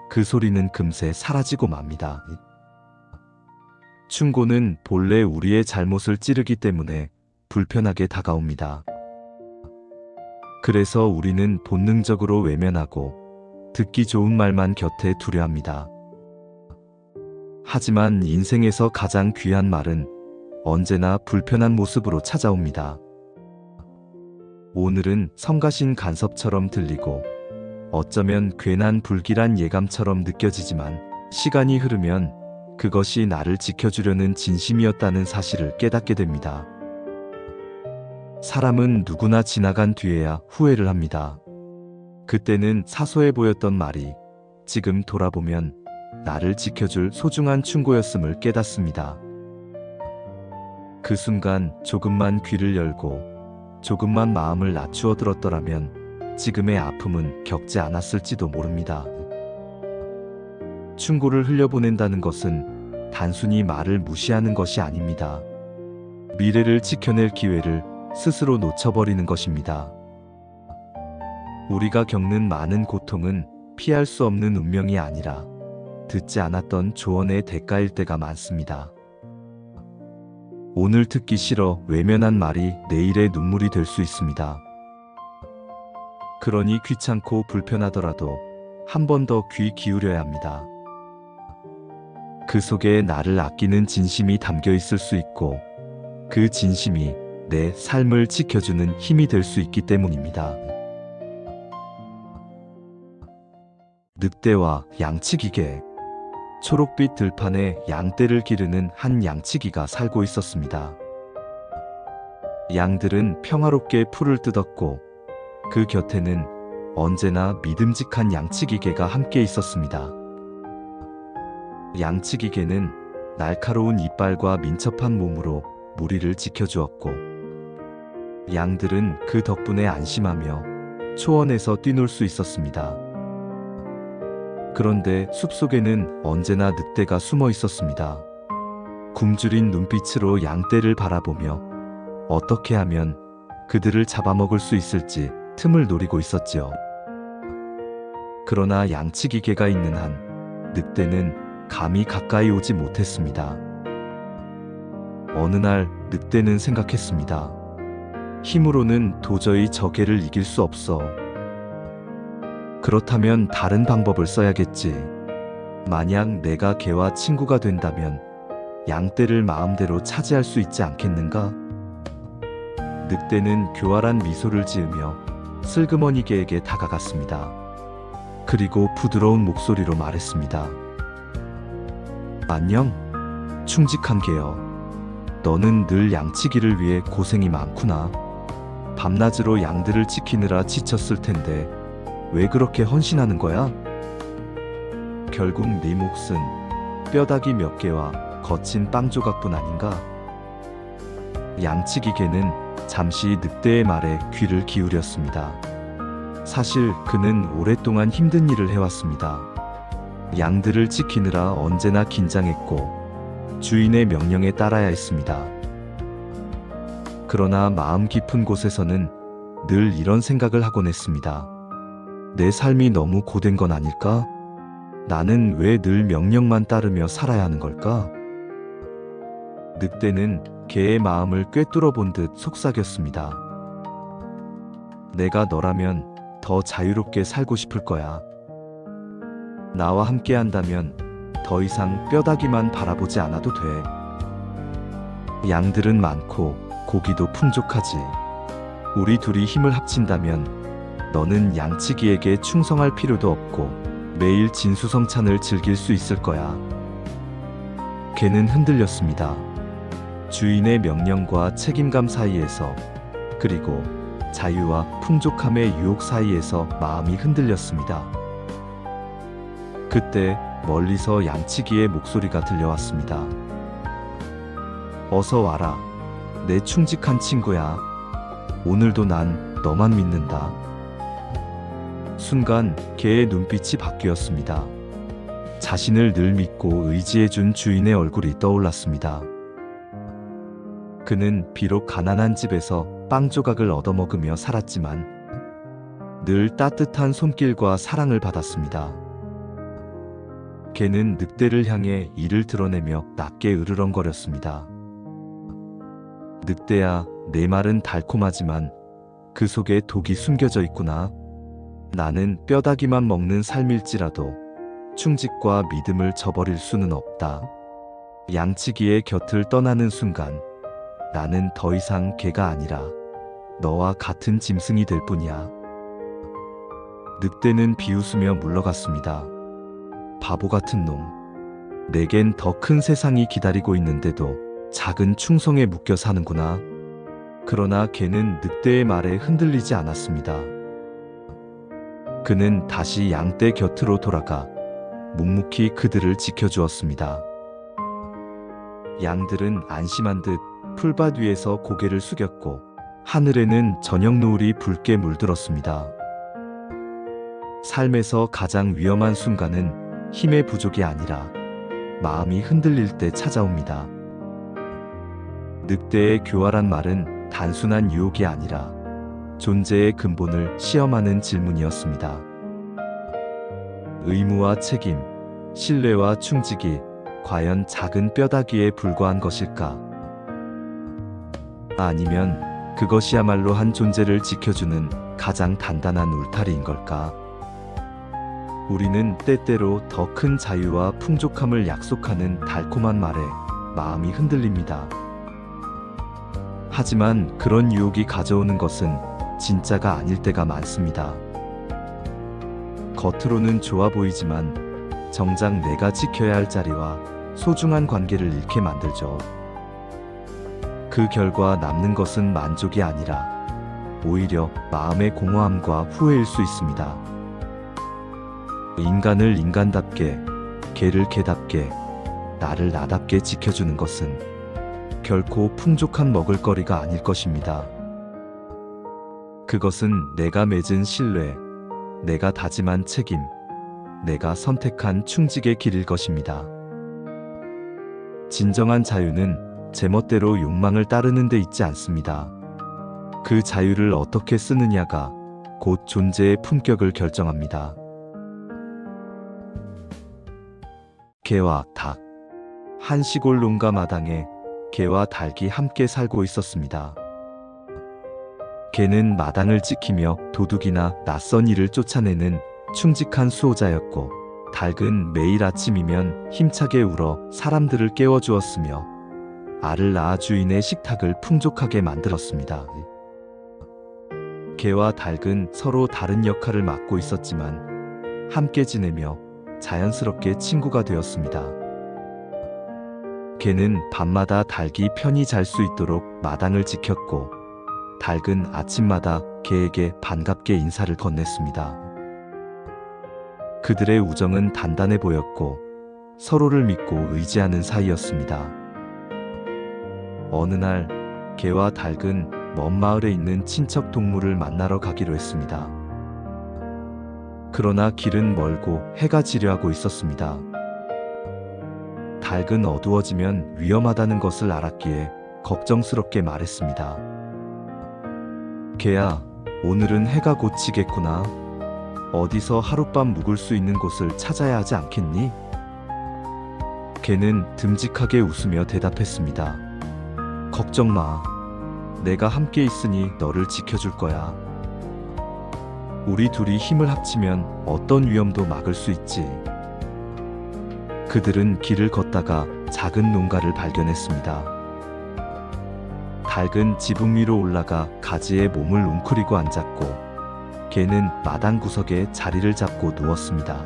그 소리는 금세 사라지고 맙니다. 충고는 본래 우리의 잘못을 찌르기 때문에 불편하게 다가옵니다. 그래서 우리는 본능적으로 외면하고 듣기 좋은 말만 곁에 두려 합니다. 하지만 인생에서 가장 귀한 말은 언제나 불편한 모습으로 찾아옵니다. 오늘은 성가신 간섭처럼 들리고 어쩌면 괜한 불길한 예감처럼 느껴지지만 시간이 흐르면 그것이 나를 지켜주려는 진심이었다는 사실을 깨닫게 됩니다. 사람은 누구나 지나간 뒤에야 후회를 합니다. 그때는 사소해 보였던 말이 지금 돌아보면 나를 지켜줄 소중한 충고였음을 깨닫습니다. 그 순간 조금만 귀를 열고 조금만 마음을 낮추어 들었더라면 지금의 아픔은 겪지 않았을지도 모릅니다. 충고를 흘려보낸다는 것은 단순히 말을 무시하는 것이 아닙니다. 미래를 지켜낼 기회를 스스로 놓쳐버리는 것입니다. 우리가 겪는 많은 고통은 피할 수 없는 운명이 아니라 듣지 않았던 조언의 대가일 때가 많습니다. 오늘 듣기 싫어 외면한 말이 내일의 눈물이 될 수 있습니다. 그러니 귀찮고 불편하더라도 한 번 더 귀 기울여야 합니다. 그 속에 나를 아끼는 진심이 담겨 있을 수 있고 그 진심이 내 삶을 지켜주는 힘이 될 수 있기 때문입니다. 늑대와 양치기개. 초록빛 들판에 양떼를 기르는 한 양치기가 살고 있었습니다. 양들은 평화롭게 풀을 뜯었고 그 곁에는 언제나 믿음직한 양치기개가 함께 있었습니다. 양치기개는 날카로운 이빨과 민첩한 몸으로 무리를 지켜주었고 양들은 그 덕분에 안심하며 초원에서 뛰놀 수 있었습니다. 그런데 숲속에는 언제나 늑대가 숨어 있었습니다. 굶주린 눈빛으로 양떼를 바라보며 어떻게 하면 그들을 잡아먹을 수 있을지 틈을 노리고 있었지요. 그러나 양치기개가 있는 한 늑대는 감히 가까이 오지 못했습니다. 어느 날 늑대는 생각했습니다. 힘으로는 도저히 저 개를 이길 수 없어. 그렇다면 다른 방법을 써야겠지. 만약 내가 개와 친구가 된다면 양떼를 마음대로 차지할 수 있지 않겠는가? 늑대는 교활한 미소를 지으며 슬그머니 개에게 다가갔습니다. 그리고 부드러운 목소리로 말했습니다. 안녕, 충직한 개여. 너는 늘 양치기를 위해 고생이 많구나. 밤낮으로 양들을 지키느라 지쳤을 텐데 왜 그렇게 헌신하는 거야? 결국 네 몫은 뼈다귀 몇 개와 거친 빵 조각뿐 아닌가? 양치기개는 잠시 늑대의 말에 귀를 기울였습니다. 사실 그는 오랫동안 힘든 일을 해왔습니다. 양들을 지키느라 언제나 긴장했고 주인의 명령에 따라야 했습니다. 그러나 마음 깊은 곳에서는 늘 이런 생각을 하곤 했습니다. 내 삶이 너무 고된 건 아닐까? 나는 왜 늘 명령만 따르며 살아야 하는 걸까? 늑대는 개의 마음을 꿰뚫어 본 듯 속삭였습니다. 내가 너라면 더 자유롭게 살고 싶을 거야. 나와 함께 한다면 더 이상 뼈다귀만 바라보지 않아도 돼. 양들은 많고 고기도 풍족하지. 우리 둘이 힘을 합친다면 너는 양치기에게 충성할 필요도 없고 매일 진수성찬을 즐길 수 있을 거야. 개는 흔들렸습니다. 주인의 명령과 책임감 사이에서, 그리고 자유와 풍족함의 유혹 사이에서 마음이 흔들렸습니다. 그때 멀리서 양치기의 목소리가 들려왔습니다. 어서 와라. 내 충직한 친구야. 오늘도 난 너만 믿는다. 순간 개의 눈빛이 바뀌었습니다. 자신을 늘 믿고 의지해준 주인의 얼굴이 떠올랐습니다. 그는 비록 가난한 집에서 빵 조각을 얻어먹으며 살았지만 늘 따뜻한 손길과 사랑을 받았습니다. 개는 늑대를 향해 이를 드러내며 낮게 으르렁거렸습니다. 늑대야, 내 말은 달콤하지만 그 속에 독이 숨겨져 있구나. 나는 뼈다귀만 먹는 삶일지라도 충직과 믿음을 저버릴 수는 없다. 양치기의 곁을 떠나는 순간 나는 더 이상 개가 아니라 너와 같은 짐승이 될 뿐이야. 늑대는 비웃으며 물러갔습니다. 바보 같은 놈. 내겐 더 큰 세상이 기다리고 있는데도 작은 충성에 묶여 사는구나. 그러나 개는 늑대의 말에 흔들리지 않았습니다. 그는 다시 양떼 곁으로 돌아가 묵묵히 그들을 지켜주었습니다. 양들은 안심한 듯 풀밭 위에서 고개를 숙였고 하늘에는 저녁 노을이 붉게 물들었습니다. 삶에서 가장 위험한 순간은 힘의 부족이 아니라 마음이 흔들릴 때 찾아옵니다. 늑대의 교활한 말은 단순한 유혹이 아니라 존재의 근본을 시험하는 질문이었습니다. 의무와 책임, 신뢰와 충직이 과연 작은 뼈다귀에 불과한 것일까? 아니면 그것이야말로 한 존재를 지켜주는 가장 단단한 울타리인 걸까? 우리는 때때로 더 큰 자유와 풍족함을 약속하는 달콤한 말에 마음이 흔들립니다. 하지만 그런 유혹이 가져오는 것은 진짜가 아닐 때가 많습니다. 겉으로는 좋아 보이지만 정작 내가 지켜야 할 자리와 소중한 관계를 잃게 만들죠. 그 결과 남는 것은 만족이 아니라 오히려 마음의 공허함과 후회일 수 있습니다. 인간을 인간답게, 개를 개답게, 나를 나답게 지켜주는 것은 결코 풍족한 먹을거리가 아닐 것입니다. 그것은 내가 맺은 신뢰, 내가 다짐한 책임, 내가 선택한 충직의 길일 것입니다. 진정한 자유는 제멋대로 욕망을 따르는 데 있지 않습니다. 그 자유를 어떻게 쓰느냐가 곧 존재의 품격을 결정합니다. 개와 닭. 한 시골 농가 마당에 개와 닭이 함께 살고 있었습니다. 개는 마당을 지키며 도둑이나 낯선 이를 쫓아내는 충직한 수호자였고, 닭은 매일 아침이면 힘차게 울어 사람들을 깨워주었으며 알을 낳아 주인의 식탁을 풍족하게 만들었습니다. 개와 닭은 서로 다른 역할을 맡고 있었지만 함께 지내며 자연스럽게 친구가 되었습니다. 개는 밤마다 닭이 편히 잘 수 있도록 마당을 지켰고, 닭은 아침마다 개에게 반갑게 인사를 건넸습니다. 그들의 우정은 단단해 보였고 서로를 믿고 의지하는 사이였습니다. 어느 날 개와 닭은 먼 마을에 있는 친척 동물을 만나러 가기로 했습니다. 그러나 길은 멀고 해가 지려하고 있었습니다. 닭은 어두워지면 위험하다는 것을 알았기에 걱정스럽게 말했습니다. 개야, 오늘은 해가 곧 지겠구나. 어디서 하룻밤 묵을 수 있는 곳을 찾아야 하지 않겠니? 개는 듬직하게 웃으며 대답했습니다. 걱정 마. 내가 함께 있으니 너를 지켜줄 거야. 우리 둘이 힘을 합치면 어떤 위험도 막을 수 있지. 그들은 길을 걷다가 작은 농가를 발견했습니다. 닭은 지붕 위로 올라가 가지에 몸을 웅크리고 앉았고, 개는 마당 구석에 자리를 잡고 누웠습니다.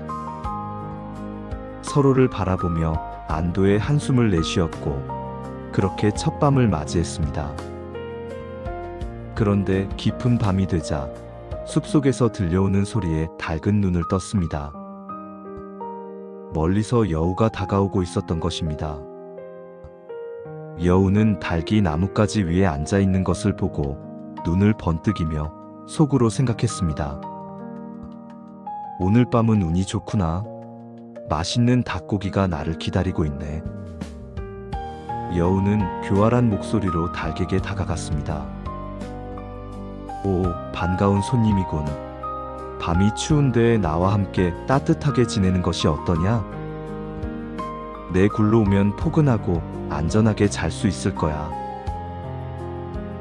서로를 바라보며 안도의 한숨을 내쉬었고, 그렇게 첫 밤을 맞이했습니다. 그런데 깊은 밤이 되자 숲속에서 들려오는 소리에 닭은 눈을 떴습니다. 멀리서 여우가 다가오고 있었던 것입니다. 여우는 닭이 나뭇가지 위에 앉아 있는 것을 보고 눈을 번뜩이며 속으로 생각했습니다. 오늘 밤은 운이 좋구나. 맛있는 닭고기가 나를 기다리고 있네. 여우는 교활한 목소리로 닭에게 다가갔습니다. 오, 반가운 손님이군. 밤이 추운데 나와 함께 따뜻하게 지내는 것이 어떠냐? 내 굴로 오면 포근하고 안전하게 잘 수 있을 거야.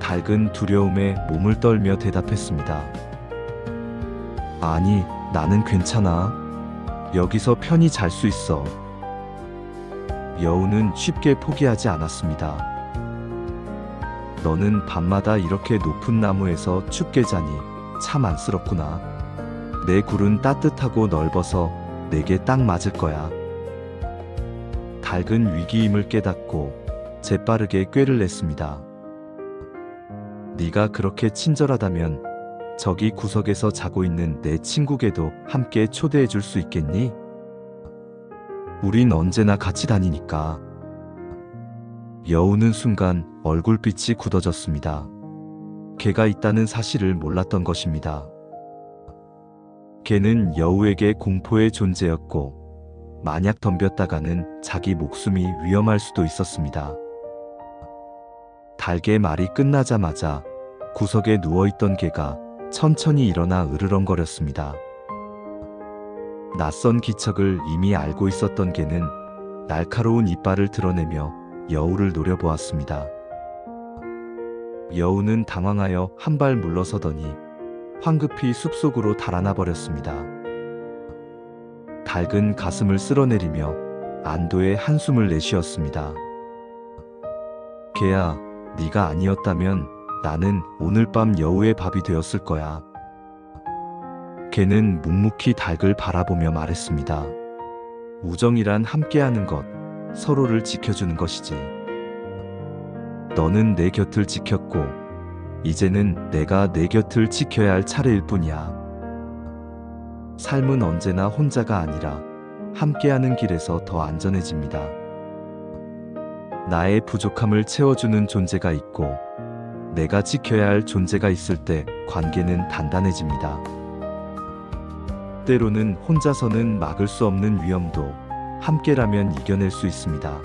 닭은 두려움에 몸을 떨며 대답했습니다. 아니, 나는 괜찮아. 여기서 편히 잘 수 있어. 여우는 쉽게 포기하지 않았습니다. 너는 밤마다 이렇게 높은 나무에서 춥게 자니 참 안쓰럽구나. 내 굴은 따뜻하고 넓어서 내게 딱 맞을 거야. 닭은 위기임을 깨닫고 재빠르게 꾀를 냈습니다. 네가 그렇게 친절하다면 저기 구석에서 자고 있는 내 친구에게도 함께 초대해 줄 수 있겠니? 우린 언제나 같이 다니니까. 여우는 순간 얼굴빛이 굳어졌습니다. 개가 있다는 사실을 몰랐던 것입니다. 개는 여우에게 공포의 존재였고 만약 덤볐다가는 자기 목숨이 위험할 수도 있었습니다. 닭의 말이 끝나자마자 구석에 누워있던 개가 천천히 일어나 으르렁거렸습니다. 낯선 기척을 이미 알고 있었던 개는 날카로운 이빨을 드러내며 여우를 노려보았습니다. 여우는 당황하여 한 발 물러서더니 황급히 숲속으로 달아나 버렸습니다. 닭은 가슴을 쓸어내리며 안도의 한숨을 내쉬었습니다. 개야, 네가 아니었다면 나는 오늘 밤 여우의 밥이 되었을 거야. 개는 묵묵히 닭을 바라보며 말했습니다. 우정이란 함께하는 것, 서로를 지켜주는 것이지. 너는 내 곁을 지켰고 이제는 내가 내 곁을 지켜야 할 차례일 뿐이야. 삶은 언제나 혼자가 아니라 함께하는 길에서 더 안전해집니다. 나의 부족함을 채워주는 존재가 있고 내가 지켜야 할 존재가 있을 때 관계는 단단해집니다. 때로는 혼자서는 막을 수 없는 위험도 함께라면 이겨낼 수 있습니다.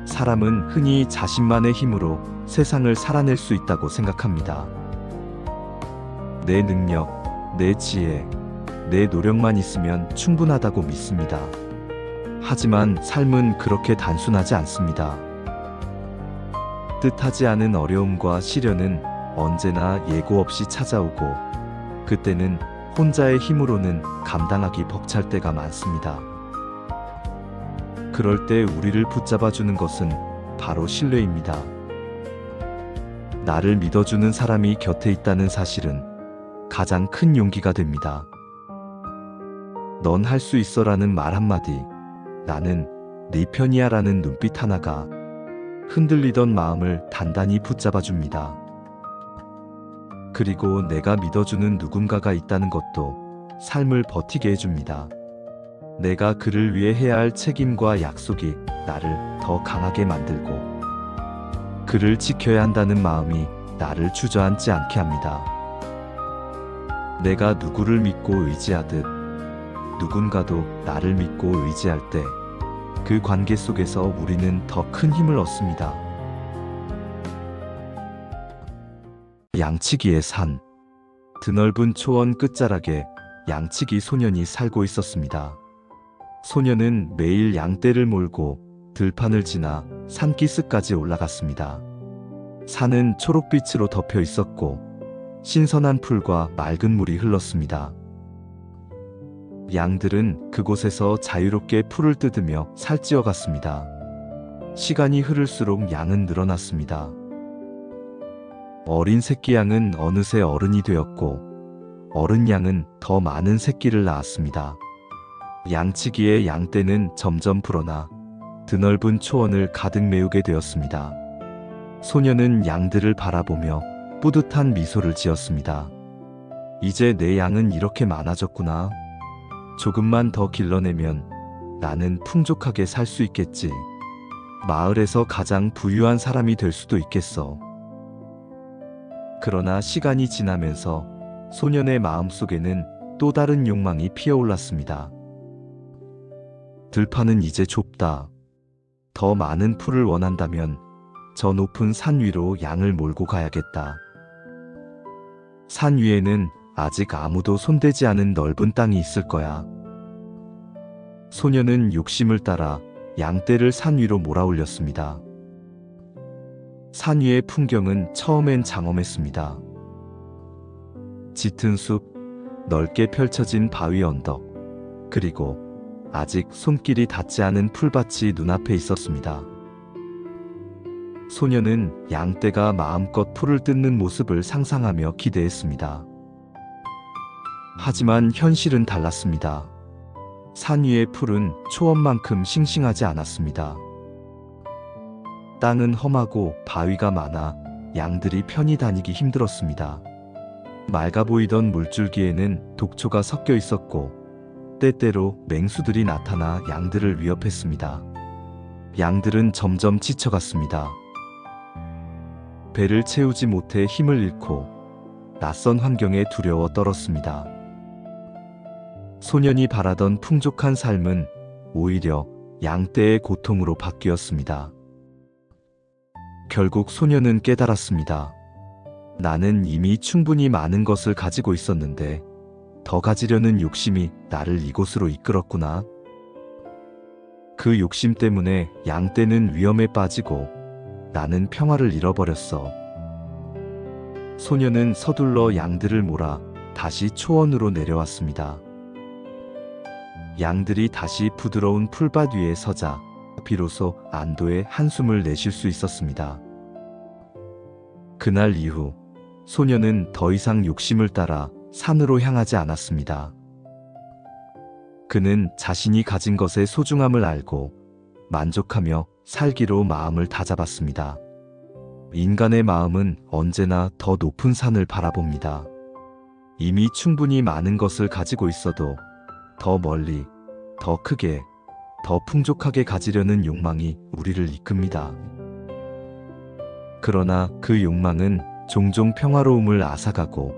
사람은 흔히 자신만의 힘으로 세상을 살아낼 수 있다고 생각합니다. 내 능력, 내 지혜, 내 노력만 있으면 충분하다고 믿습니다. 하지만 삶은 그렇게 단순하지 않습니다. 뜻하지 않은 어려움과 시련은 언제나 예고 없이 찾아오고 그때는 혼자의 힘으로는 감당하기 벅찰 때가 많습니다. 그럴 때 우리를 붙잡아주는 것은 바로 신뢰입니다. 나를 믿어주는 사람이 곁에 있다는 사실은 가장 큰 용기가 됩니다. 넌 할 수 있어라는 말 한마디, 나는 네 편이야 라는 눈빛 하나가 흔들리던 마음을 단단히 붙잡아줍니다. 그리고 내가 믿어주는 누군가가 있다는 것도 삶을 버티게 해줍니다. 내가 그를 위해 해야 할 책임과 약속이 나를 더 강하게 만들고 그를 지켜야 한다는 마음이 나를 주저앉지 않게 합니다. 내가 누구를 믿고 의지하듯 누군가도 나를 믿고 의지할 때 그 관계 속에서 우리는 더 큰 힘을 얻습니다. 양치기의 산. 드넓은 초원 끝자락에 양치기 소년이 살고 있었습니다. 소년은 매일 양떼를 몰고 들판을 지나 산기슭까지 올라갔습니다. 산은 초록빛으로 덮여 있었고 신선한 풀과 맑은 물이 흘렀습니다. 양들은 그곳에서 자유롭게 풀을 뜯으며 살찌어 갔습니다. 시간이 흐를수록 양은 늘어났습니다. 어린 새끼 양은 어느새 어른이 되었고 어른 양은 더 많은 새끼를 낳았습니다. 양치기의 양떼는 점점 불어나 드넓은 초원을 가득 메우게 되었습니다. 소년은 양들을 바라보며 뿌듯한 미소를 지었습니다. 이제 내 양은 이렇게 많아졌구나. 조금만 더 길러내면 나는 풍족하게 살 수 있겠지. 마을에서 가장 부유한 사람이 될 수도 있겠어. 그러나 시간이 지나면서 소년의 마음속에는 또 다른 욕망이 피어올랐습니다. 들판은 이제 좁다. 더 많은 풀을 원한다면 저 높은 산 위로 양을 몰고 가야겠다. 산 위에는 아직 아무도 손대지 않은 넓은 땅이 있을 거야. 소년은 욕심을 따라 양떼를 산 위로 몰아올렸습니다. 산 위의 풍경은 처음엔 장엄했습니다. 짙은 숲, 넓게 펼쳐진 바위 언덕, 그리고 아직 손길이 닿지 않은 풀밭이 눈앞에 있었습니다. 소년은 양떼가 마음껏 풀을 뜯는 모습을 상상하며 기대했습니다. 하지만 현실은 달랐습니다. 산 위의 풀은 초원만큼 싱싱하지 않았습니다. 땅은 험하고 바위가 많아 양들이 편히 다니기 힘들었습니다. 맑아 보이던 물줄기에는 독초가 섞여 있었고 때때로 맹수들이 나타나 양들을 위협했습니다. 양들은 점점 지쳐갔습니다. 배를 채우지 못해 힘을 잃고 낯선 환경에 두려워 떨었습니다. 소년이 바라던 풍족한 삶은 오히려 양떼의 고통으로 바뀌었습니다. 결국 소년은 깨달았습니다. 나는 이미 충분히 많은 것을 가지고 있었는데 더 가지려는 욕심이 나를 이곳으로 이끌었구나. 그 욕심 때문에 양떼는 위험에 빠지고 나는 평화를 잃어버렸어. 소년은 서둘러 양들을 몰아 다시 초원으로 내려왔습니다. 양들이 다시 부드러운 풀밭 위에 서자 비로소 안도의 한숨을 내쉴 수 있었습니다. 그날 이후 소년은 더 이상 욕심을 따라 산으로 향하지 않았습니다. 그는 자신이 가진 것의 소중함을 알고 만족하며 살기로 마음을 다잡았습니다. 인간의 마음은 언제나 더 높은 산을 바라봅니다. 이미 충분히 많은 것을 가지고 있어도 더 멀리, 더 크게, 더 풍족하게 가지려는 욕망이 우리를 이끕니다. 그러나 그 욕망은 종종 평화로움을 앗아가고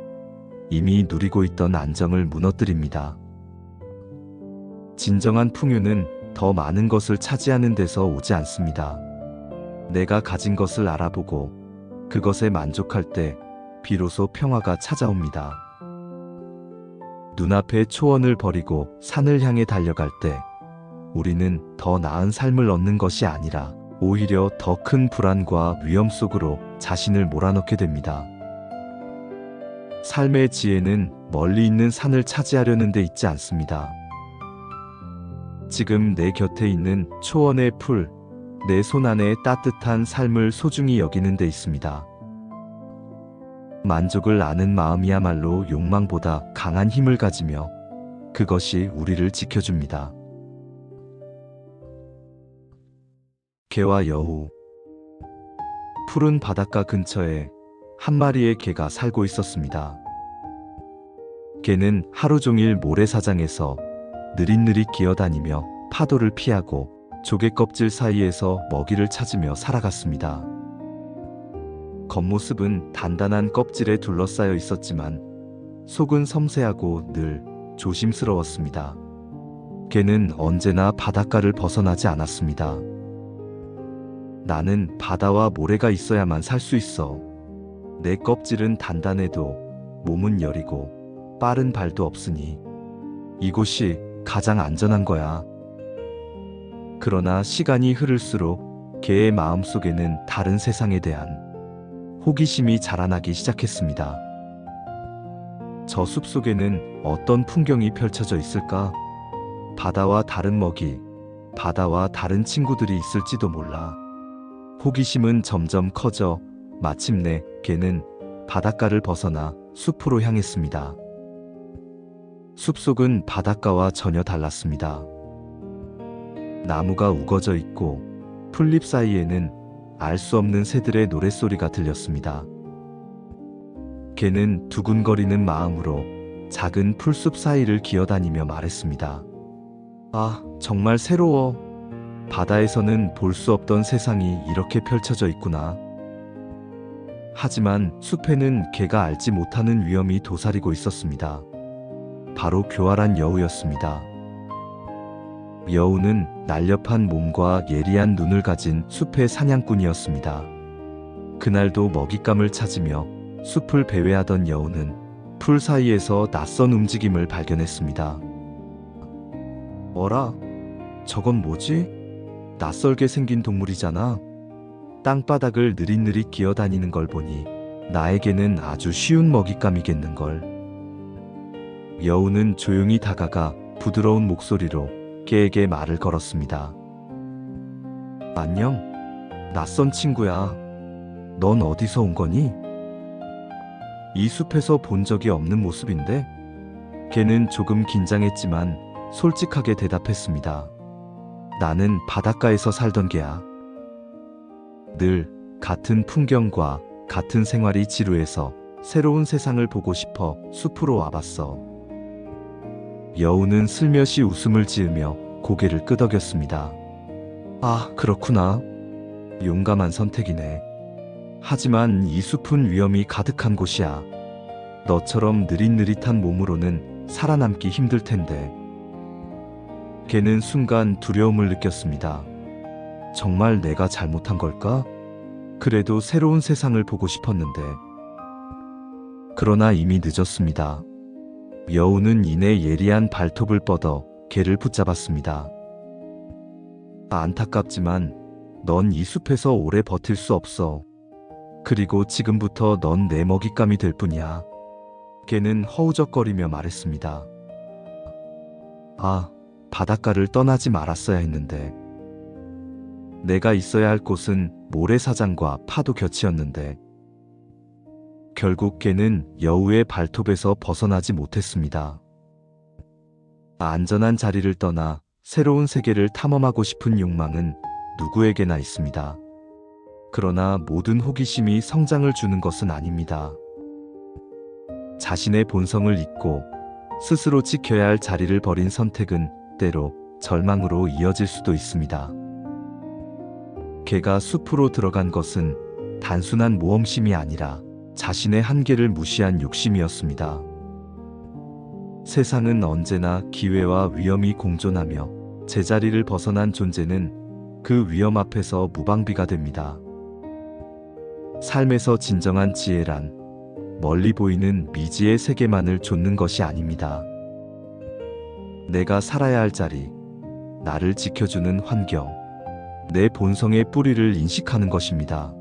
이미 누리고 있던 안정을 무너뜨립니다. 진정한 풍요는 더 많은 것을 차지하는 데서 오지 않습니다. 내가 가진 것을 알아보고 그것에 만족할 때 비로소 평화가 찾아옵니다. 눈앞에 초원을 버리고 산을 향해 달려갈 때 우리는 더 나은 삶을 얻는 것이 아니라 오히려 더 큰 불안과 위험 속으로 자신을 몰아넣게 됩니다. 삶의 지혜는 멀리 있는 산을 차지하려는 데 있지 않습니다. 지금 내 곁에 있는 초원의 풀, 내 손 안에 따뜻한 삶을 소중히 여기는 데 있습니다. 만족을 아는 마음이야말로 욕망보다 강한 힘을 가지며 그것이 우리를 지켜줍니다. 개와 여우. 푸른 바닷가 근처에 한 마리의 개가 살고 있었습니다. 개는 하루 종일 모래사장에서 느릿느릿 기어다니며 파도를 피하고 조개 껍질 사이에서 먹이를 찾으며 살아갔습니다. 겉모습은 단단한 껍질에 둘러싸여 있었지만 속은 섬세하고 늘 조심스러웠습니다. 개는 언제나 바닷가를 벗어나지 않았습니다. 나는 바다와 모래가 있어야만 살 수 있어. 내 껍질은 단단해도 몸은 여리고 빠른 발도 없으니 이곳이 가장 안전한 거야. 그러나 시간이 흐를수록 개의 마음속에는 다른 세상에 대한 호기심이 자라나기 시작했습니다. 저 숲속에는 어떤 풍경이 펼쳐져 있을까? 바다와 다른 먹이, 바다와 다른 친구들이 있을지도 몰라. 호기심은 점점 커져 마침내 개는 바닷가를 벗어나 숲으로 향했습니다. 숲속은 바닷가와 전혀 달랐습니다. 나무가 우거져 있고 풀잎 사이에는 알 수 없는 새들의 노랫소리가 들렸습니다. 개는 두근거리는 마음으로 작은 풀숲 사이를 기어다니며 말했습니다. 아, 정말 새로워. 바다에서는 볼 수 없던 세상이 이렇게 펼쳐져 있구나. 하지만 숲에는 개가 알지 못하는 위험이 도사리고 있었습니다. 바로 교활한 여우였습니다. 여우는 날렵한 몸과 예리한 눈을 가진 숲의 사냥꾼이었습니다. 그날도 먹잇감을 찾으며 숲을 배회하던 여우는 풀 사이에서 낯선 움직임을 발견했습니다. 어라? 저건 뭐지? 낯설게 생긴 동물이잖아. 땅바닥을 느릿느릿 기어다니는 걸 보니 나에게는 아주 쉬운 먹잇감이겠는걸. 여우는 조용히 다가가 부드러운 목소리로 개에게 말을 걸었습니다. 안녕, 낯선 친구야. 넌 어디서 온 거니? 이 숲에서 본 적이 없는 모습인데? 개는 조금 긴장했지만 솔직하게 대답했습니다. 나는 바닷가에서 살던 개야. 늘 같은 풍경과 같은 생활이 지루해서 새로운 세상을 보고 싶어 숲으로 와봤어. 여우는 슬며시 웃음을 지으며 고개를 끄덕였습니다. 아, 그렇구나. 용감한 선택이네. 하지만 이 숲은 위험이 가득한 곳이야. 너처럼 느릿느릿한 몸으로는 살아남기 힘들 텐데. 개는 순간 두려움을 느꼈습니다. 정말 내가 잘못한 걸까? 그래도 새로운 세상을 보고 싶었는데. 그러나 이미 늦었습니다. 여우는 이내 예리한 발톱을 뻗어 개를 붙잡았습니다. 안타깝지만 넌 이 숲에서 오래 버틸 수 없어. 그리고 지금부터 넌 내 먹잇감이 될 뿐이야. 개는 허우적거리며 말했습니다. 아, 바닷가를 떠나지 말았어야 했는데. 내가 있어야 할 곳은 모래사장과 파도 곁이었는데. 결국 개는 여우의 발톱에서 벗어나지 못했습니다. 안전한 자리를 떠나 새로운 세계를 탐험하고 싶은 욕망은 누구에게나 있습니다. 그러나 모든 호기심이 성장을 주는 것은 아닙니다. 자신의 본성을 잊고 스스로 지켜야 할 자리를 버린 선택은 때로 절망으로 이어질 수도 있습니다. 개가 숲으로 들어간 것은 단순한 모험심이 아니라 자신의 한계를 무시한 욕심이었습니다. 세상은 언제나 기회와 위험이 공존하며 제자리를 벗어난 존재는 그 위험 앞에서 무방비가 됩니다. 삶에서 진정한 지혜란 멀리 보이는 미지의 세계만을 좇는 것이 아닙니다. 내가 살아야 할 자리, 나를 지켜주는 환경, 내 본성의 뿌리를 인식하는 것입니다.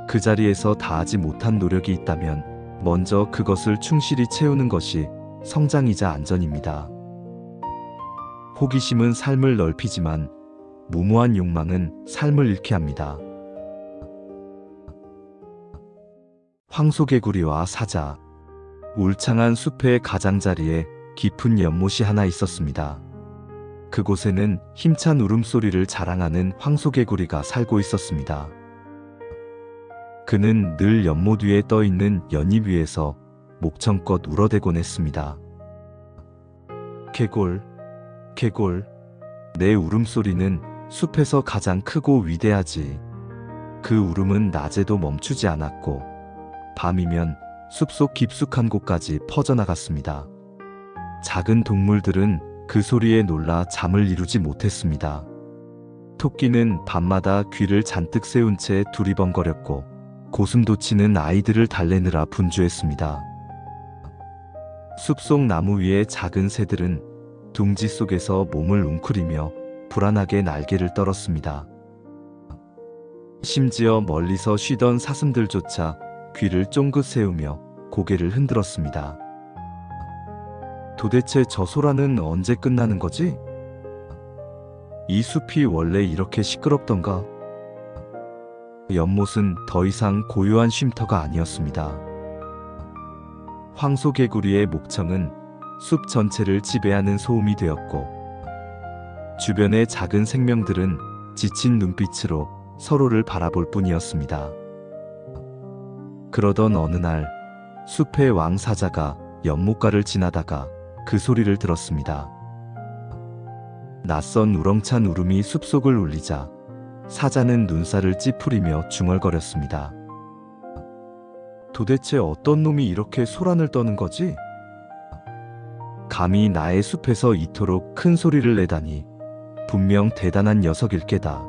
그 자리에서 다하지 못한 노력이 있다면 먼저 그것을 충실히 채우는 것이 성장이자 안전입니다. 호기심은 삶을 넓히지만 무모한 욕망은 삶을 잃게 합니다. 황소개구리와 사자. 울창한 숲의 가장자리에 깊은 연못이 하나 있었습니다. 그곳에는 힘찬 울음소리를 자랑하는 황소개구리가 살고 있었습니다. 그는 늘 연못 위에 떠있는 연잎 위에서 목청껏 울어대곤 했습니다. 개골, 개골, 내 울음소리는 숲에서 가장 크고 위대하지. 그 울음은 낮에도 멈추지 않았고 밤이면 숲속 깊숙한 곳까지 퍼져나갔습니다. 작은 동물들은 그 소리에 놀라 잠을 이루지 못했습니다. 토끼는 밤마다 귀를 잔뜩 세운 채 두리번거렸고 고슴도치는 아이들을 달래느라 분주했습니다. 숲속 나무 위의 작은 새들은 둥지 속에서 몸을 웅크리며 불안하게 날개를 떨었습니다. 심지어 멀리서 쉬던 사슴들조차 귀를 쫑긋 세우며 고개를 흔들었습니다. 도대체 저 소라는 언제 끝나는 거지? 이 숲이 원래 이렇게 시끄럽던가? 연못은 더 이상 고요한 쉼터가 아니었습니다. 황소개구리의 목청은 숲 전체를 지배하는 소음이 되었고 주변의 작은 생명들은 지친 눈빛으로 서로를 바라볼 뿐이었습니다. 그러던 어느 날 숲의 왕 사자가 연못가를 지나다가 그 소리를 들었습니다. 낯선 우렁찬 울음이 숲속을 울리자 사자는 눈살을 찌푸리며 중얼거렸습니다. 도대체 어떤 놈이 이렇게 소란을 떠는 거지? 감히 나의 숲에서 이토록 큰 소리를 내다니 분명 대단한 녀석일 게다.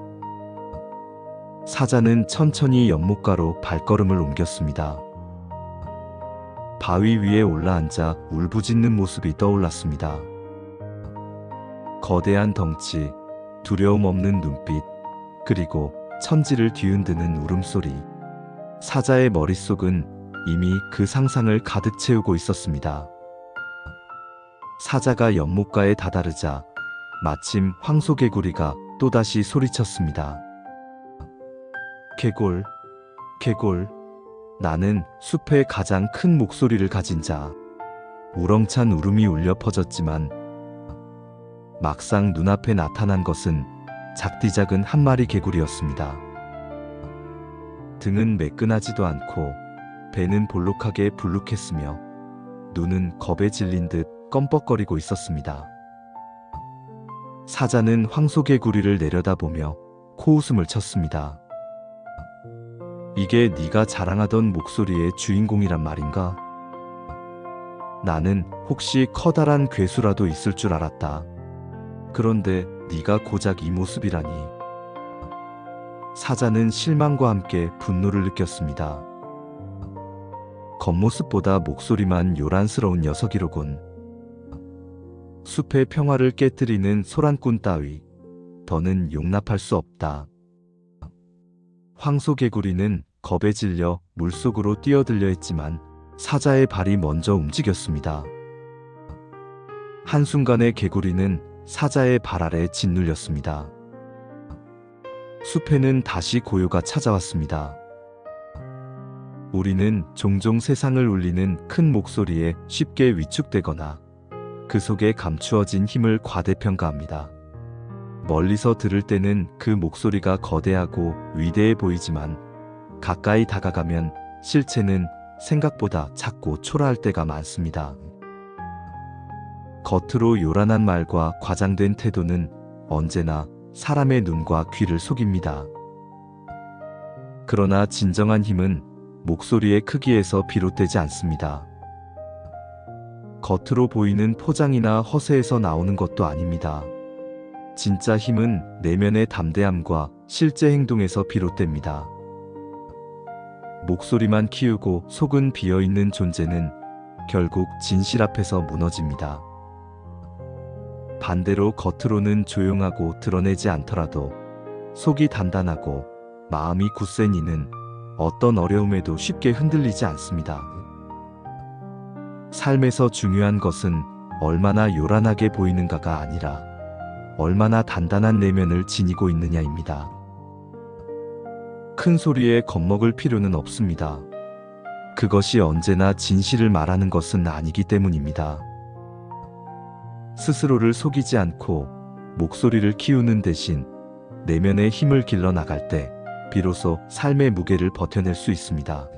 사자는 천천히 연못가로 발걸음을 옮겼습니다. 바위 위에 올라앉아 울부짖는 모습이 떠올랐습니다. 거대한 덩치, 두려움 없는 눈빛, 그리고 천지를 뒤흔드는 울음소리. 사자의 머릿속은 이미 그 상상을 가득 채우고 있었습니다. 사자가 연못가에 다다르자 마침 황소개구리가 또다시 소리쳤습니다. 개골, 개골, 나는 숲의 가장 큰 목소리를 가진 자. 우렁찬 울음이 울려 퍼졌지만 막상 눈앞에 나타난 것은 작디작은 한 마리 개구리였습니다. 등은 매끈하지도 않고 배는 볼록하게 불룩했으며 눈은 겁에 질린 듯 껌뻑거리고 있었습니다. 사자는 황소개구리를 내려다보며 코웃음을 쳤습니다. 이게 네가 자랑하던 목소리의 주인공이란 말인가? 나는 혹시 커다란 괴수라도 있을 줄 알았다. 그런데 네가 고작 이 모습이라니. 사자는 실망과 함께 분노를 느꼈습니다. 겉모습보다 목소리만 요란스러운 녀석이로군. 숲의 평화를 깨뜨리는 소란꾼 따위, 더는 용납할 수 없다. 황소개구리는 겁에 질려 물속으로 뛰어들려 했지만 사자의 발이 먼저 움직였습니다. 한순간에 개구리는 사자의 발 아래 짓눌렸습니다. 숲에는 다시 고요가 찾아왔습니다. 우리는 종종 세상을 울리는 큰 목소리에 쉽게 위축되거나 그 속에 감추어진 힘을 과대평가합니다. 멀리서 들을 때는 그 목소리가 거대하고 위대해 보이지만 가까이 다가가면 실체는 생각보다 작고 초라할 때가 많습니다. 겉으로 요란한 말과 과장된 태도는 언제나 사람의 눈과 귀를 속입니다. 그러나 진정한 힘은 목소리의 크기에서 비롯되지 않습니다. 겉으로 보이는 포장이나 허세에서 나오는 것도 아닙니다. 진짜 힘은 내면의 담대함과 실제 행동에서 비롯됩니다. 목소리만 키우고 속은 비어있는 존재는 결국 진실 앞에서 무너집니다. 반대로 겉으로는 조용하고 드러내지 않더라도 속이 단단하고 마음이 굳센 이는 어떤 어려움에도 쉽게 흔들리지 않습니다. 삶에서 중요한 것은 얼마나 요란하게 보이는가가 아니라 얼마나 단단한 내면을 지니고 있느냐입니다. 큰 소리에 겁먹을 필요는 없습니다. 그것이 언제나 진실을 말하는 것은 아니기 때문입니다. 스스로를 속이지 않고 목소리를 키우는 대신 내면의 힘을 길러 나갈 때 비로소 삶의 무게를 버텨낼 수 있습니다.